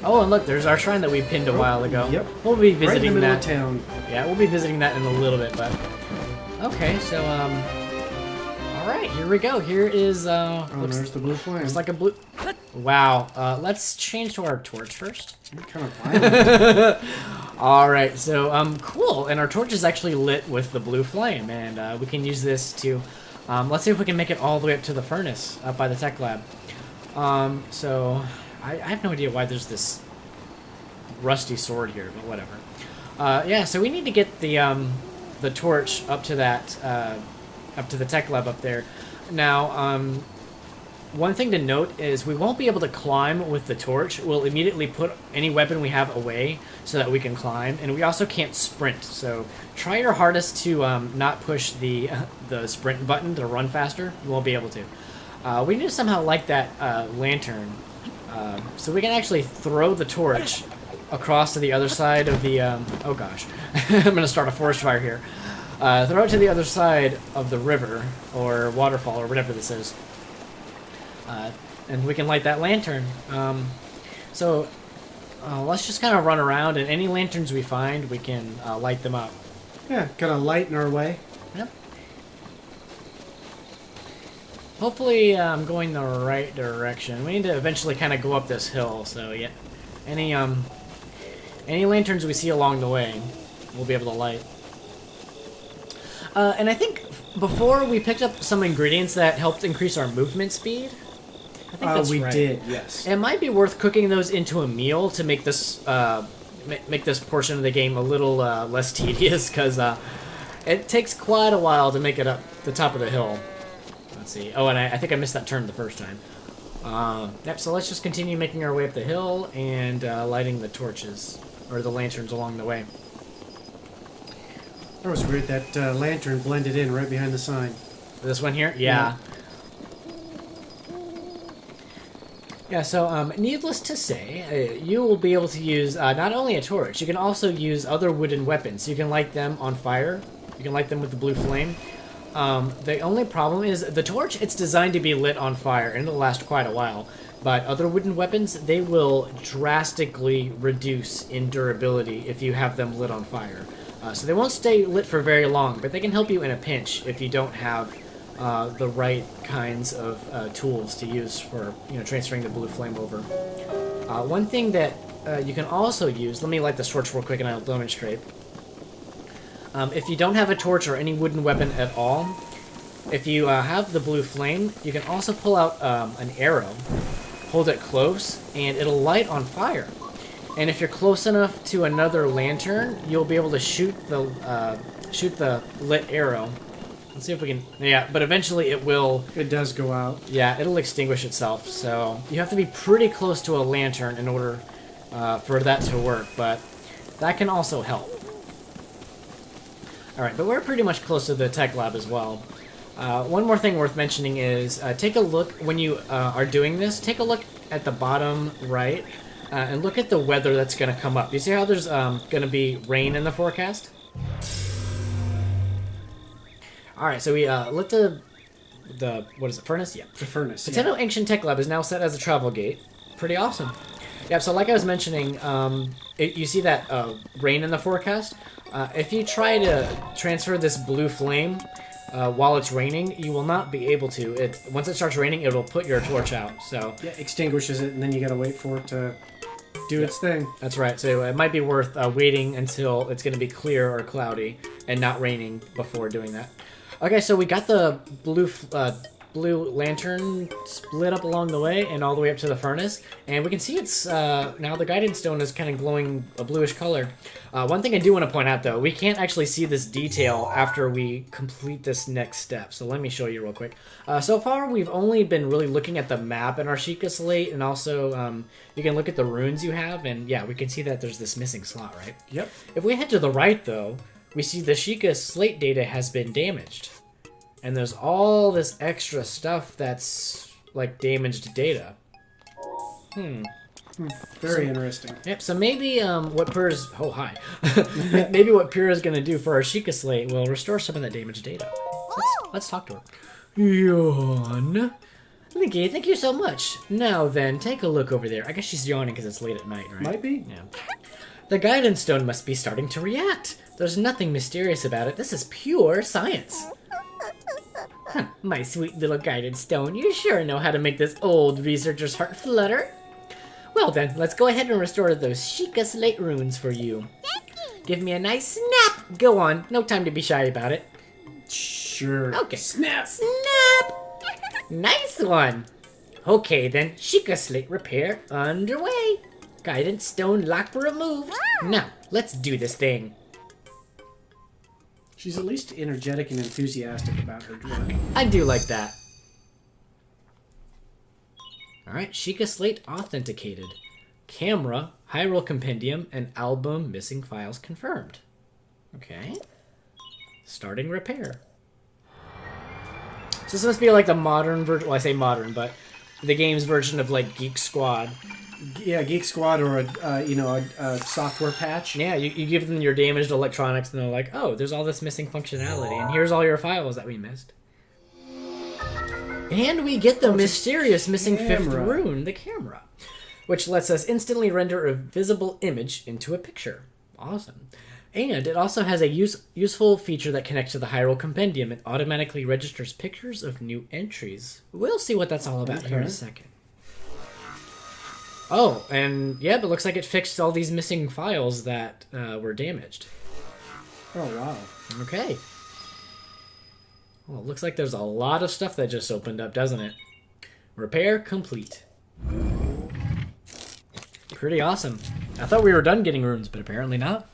Oh, and look, there's our shrine that we pinned a while ago. Yep. We'll be Right in the visiting middle that. of town. Yeah, we'll be visiting that in a little bit, but okay. So all right, here we go. Here is Oh, there's the blue flame. looks like a blue. Wow. Let's change to our torch first. What kind of violent? All right. So cool. And our torch is actually lit with the blue flame, and we can use this to. Let's see if we can make it all the way up to the furnace up by the tech lab. So I have no idea why there's this rusty sword here, but whatever. Yeah, so we need to get the torch up to that up to the tech lab up there. Now, one thing to note is we won't be able to climb with the torch. We'll immediately put any weapon we have away so that we can climb, and we also can't sprint. So try your hardest to not push the sprint button to run faster. You won't be able to. We need to somehow light that lantern so we can actually throw the torch across to the other side of the... oh gosh, I'm going to start a forest fire here. Throw it to the other side of the river or waterfall or whatever this is. And we can light that lantern. So let's just kind of run around, and any lanterns we find, we can light them up. Yeah, kind of lighten our way. Yep. Hopefully I'm going the right direction. We need to eventually kind of go up this hill, so yeah. Any lanterns we see along the way, we'll be able to light. And I think before we picked up some ingredients that helped increase our movement speed. I think that's we right. did, yes. It might be worth cooking those into a meal to make this make this portion of the game a little less tedious, because it takes quite a while to make it up the top of the hill. Let's see. Oh, and I think I missed that turn the first time. Yep, so let's just continue making our way up the hill and lighting the torches, or the lanterns along the way. That was weird, that lantern blended in right behind the sign. This one here? Yeah. Yeah, so needless to say, you will be able to use not only a torch, you can also use other wooden weapons. You can light them on fire. You can light them with the blue flame. The only problem is the torch, it's designed to be lit on fire, and it'll last quite a while. But other wooden weapons, they will drastically reduce in durability if you have them lit on fire. So they won't stay lit for very long, but they can help you in a pinch if you don't have the right kinds of tools to use for transferring the blue flame over. One thing that you can also use, let me light this torch real quick and I'll demonstrate. If you don't have a torch or any wooden weapon at all, if you have the blue flame, you can also pull out an arrow, hold it close, and it'll light on fire. And if you're close enough to another lantern, you'll be able to shoot the lit arrow. Let's see if we can... Yeah, but eventually it will... It does go out. Yeah, it'll extinguish itself. So you have to be pretty close to a lantern in order for that to work, but that can also help. Alright, but we're pretty much close to the tech lab as well. One more thing worth mentioning is take a look, when you are doing this, take a look at the bottom right and look at the weather that's going to come up. You see how there's going to be rain in the forecast? Alright, so we lit the what is it, furnace? Yeah. The furnace, Hateno Ancient Tech Lab is now set as a travel gate. Pretty awesome. Yeah, so like I was mentioning, you see that rain in the forecast? If you try to transfer this blue flame while it's raining, you will not be able to. Once it starts raining, it'll put your torch out. So yeah, extinguishes it, and then you gotta wait for it to do its thing. That's right. So it might be worth waiting until it's going to be clear or cloudy and not raining before doing that. Okay, so we got the blue lantern split up along the way and all the way up to the furnace, and we can see it's now the guidance stone is kind of glowing a bluish color. One thing I do want to point out though, we can't actually see this detail after we complete this next step, so let me show you real quick. So far we've only been really looking at the map in our Sheikah Slate, and also you can look at the runes you have, and yeah, we can see that there's this missing slot, right? Yep. If we head to the right though, we see the Sheikah Slate data has been damaged. And there's all this extra stuff that's like damaged data. Very interesting. Yep, so maybe what Pyrrha's... Oh, hi. Maybe what Pyrrha's going to do for our Sheikah Slate will restore some of that damaged data. Let's talk to her. Yawn. Nikki, thank you so much. Now then, take a look over there. I guess she's yawning because it's late at night, right? Might be. Yeah. The guidance stone must be starting to react. There's nothing mysterious about it. This is pure science. Huh, my sweet little guidance stone, you sure know how to make this old researcher's heart flutter. Well then, let's go ahead and restore those Sheikah Slate runes for you. Give me a nice snap. Go on, no time to be shy about it. Sure. Okay. Snap. Snap. Nice one. Okay then, Sheikah Slate repair underway. Guidance stone lock removed. Now, let's do this thing. She's at least energetic and enthusiastic about her work. I do like that. Alright, Sheikah Slate authenticated. Camera, Hyrule Compendium, and album missing files confirmed. Okay. Starting repair. So this must be like the modern version. Well, I say modern, but the game's version of like Geek Squad. Yeah, Geek Squad or a software patch. Yeah, you give them your damaged electronics, and they're like, "Oh, there's all this missing functionality, and here's all your files that we missed." And we get the mysterious missing fifth rune, the camera, which lets us instantly render a visible image into a picture. Awesome. And it also has a useful feature that connects to the Hyrule Compendium. It automatically registers pictures of new entries. We'll see what that's all about here in a second. Oh, and yeah, it looks like it fixed all these missing files that were damaged. Oh, wow. Okay. Well, it looks like there's a lot of stuff that just opened up, doesn't it? Repair complete. Pretty awesome. I thought we were done getting runes, but apparently not.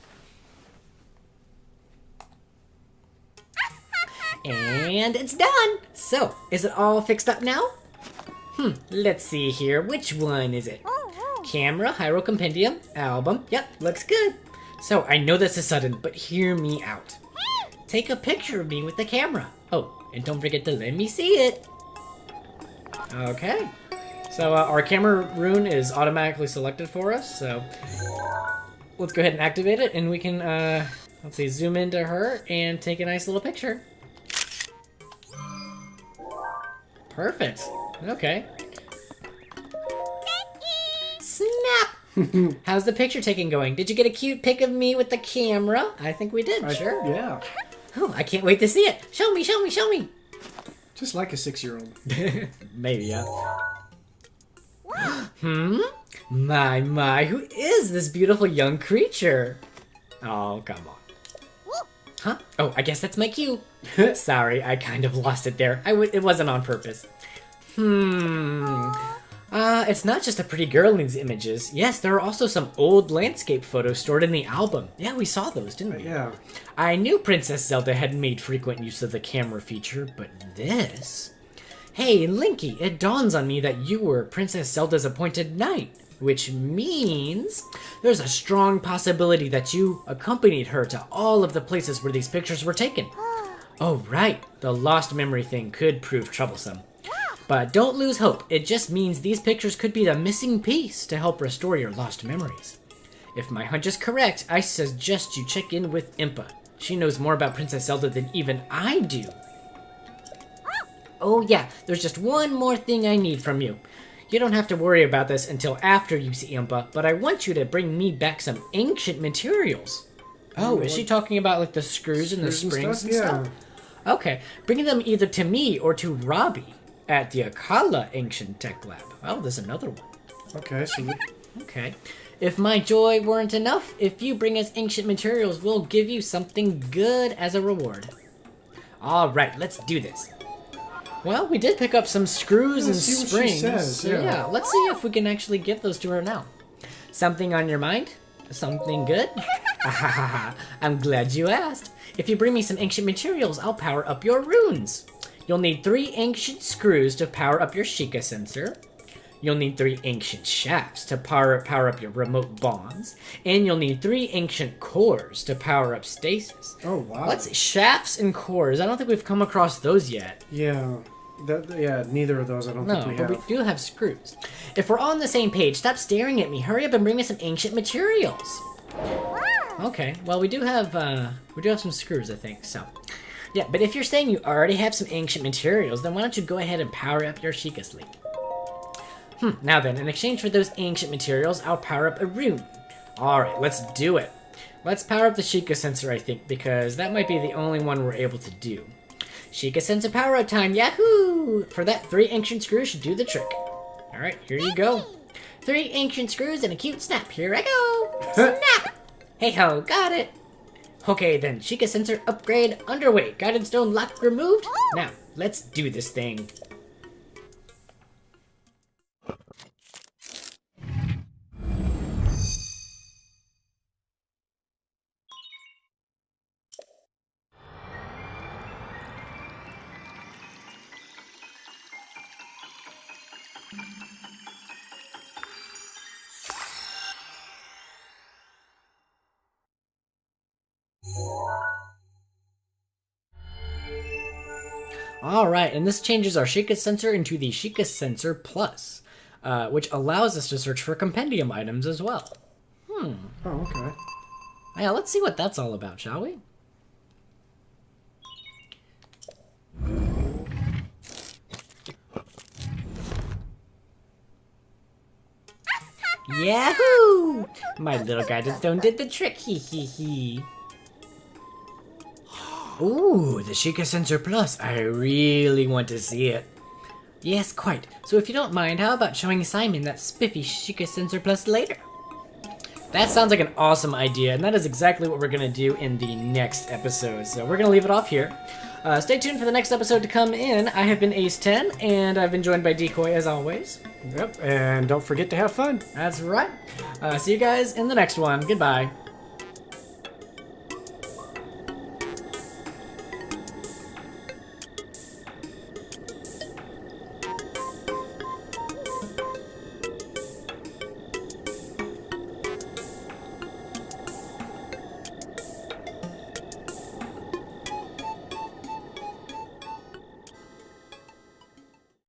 And it's done! So, is it all fixed up now? Let's see here. Which one is it? Camera, Hyrule Compendium, album. Yep, looks good. So, I know this is sudden, but hear me out. Take a picture of me with the camera. Oh, and don't forget to let me see it. Okay. So, our camera rune is automatically selected for us, so let's go ahead and activate it, and we can, let's see, zoom into her and take a nice little picture. Perfect. Okay. Snap! How's the picture taking going? Did you get a cute pic of me with the camera? I think we did, sure. Yeah. Oh, I can't wait to see it. Show me, show me, show me. Just like a 6-year-old. Maybe, yeah. My, who is this beautiful young creature? Oh, come on. Huh? Oh, I guess that's my cue. Sorry, I kind of lost it there. It wasn't on purpose. It's not just a pretty girl in these images. Yes, there are also some old landscape photos stored in the album. Yeah, we saw those, didn't we? Yeah. I knew Princess Zelda had made frequent use of the camera feature, but this... Hey, Linky, it dawns on me that you were Princess Zelda's appointed knight, which means there's a strong possibility that you accompanied her to all of the places where these pictures were taken. Oh, right. The lost memory thing could prove troublesome. But don't lose hope. It just means these pictures could be the missing piece to help restore your lost memories. If my hunch is correct, I suggest you check in with Impa. She knows more about Princess Zelda than even I do. Oh yeah, there's just one more thing I need from you. You don't have to worry about this until after you see Impa, but I want you to bring me back some ancient materials. Oh, is she talking about like the screws and the springs and stuff? Okay, bring them either to me or to Robbie at the Akala Ancient Tech Lab. Oh, there's another one. Okay, so... Okay. If my joy weren't enough, if you bring us ancient materials, we'll give you something good as a reward. Alright, let's do this. Well, we did pick up some screws and springs. So yeah, let's see if we can actually give those to her now. Something on your mind? Something good? I'm glad you asked. If you bring me some ancient materials, I'll power up your runes. You'll need 3 ancient screws to power up your Sheikah sensor. You'll need 3 ancient shafts to power up your remote bonds. And you'll need 3 ancient cores to power up stasis. Oh, wow. Let's see, shafts and cores. I don't think we've come across those yet. Yeah. Neither of those I don't think we have. No, but we do have screws. If we're all on the same page, stop staring at me. Hurry up and bring me some ancient materials. Okay, well we do have some screws, I think, so. Yeah, but if you're saying you already have some ancient materials, then why don't you go ahead and power up your Sheikah Slate? Now then, in exchange for those ancient materials, I'll power up a rune. Alright, let's do it. Let's power up the Sheikah sensor, I think, because that might be the only one we're able to do. Sheikah sensor power up time, yahoo! For that, 3 ancient screws should do the trick. Alright, here you go. 3 ancient screws and a cute snap. Here I go! Snap! Hey ho, got it! Okay then, Sheikah sensor upgrade underway. Guided stone lock removed. Now, let's do this thing. Alright, and this changes our Sheikah sensor into the Sheikah Sensor Plus, which allows us to search for compendium items as well. Oh, okay. Yeah, let's see what that's all about, shall we? Yahoo! My little guided stone did the trick, hee hee hee. Ooh, the Sheikah Sensor Plus. I really want to see it. Yes, quite. So if you don't mind, how about showing Simon that spiffy Sheikah Sensor Plus later? That sounds like an awesome idea, and that is exactly what we're going to do in the next episode. So we're going to leave it off here. Stay tuned for the next episode to come in. I have been Ace10, and I've been joined by Decoy as always. Yep, and don't forget to have fun. That's right. See you guys in the next one. Goodbye.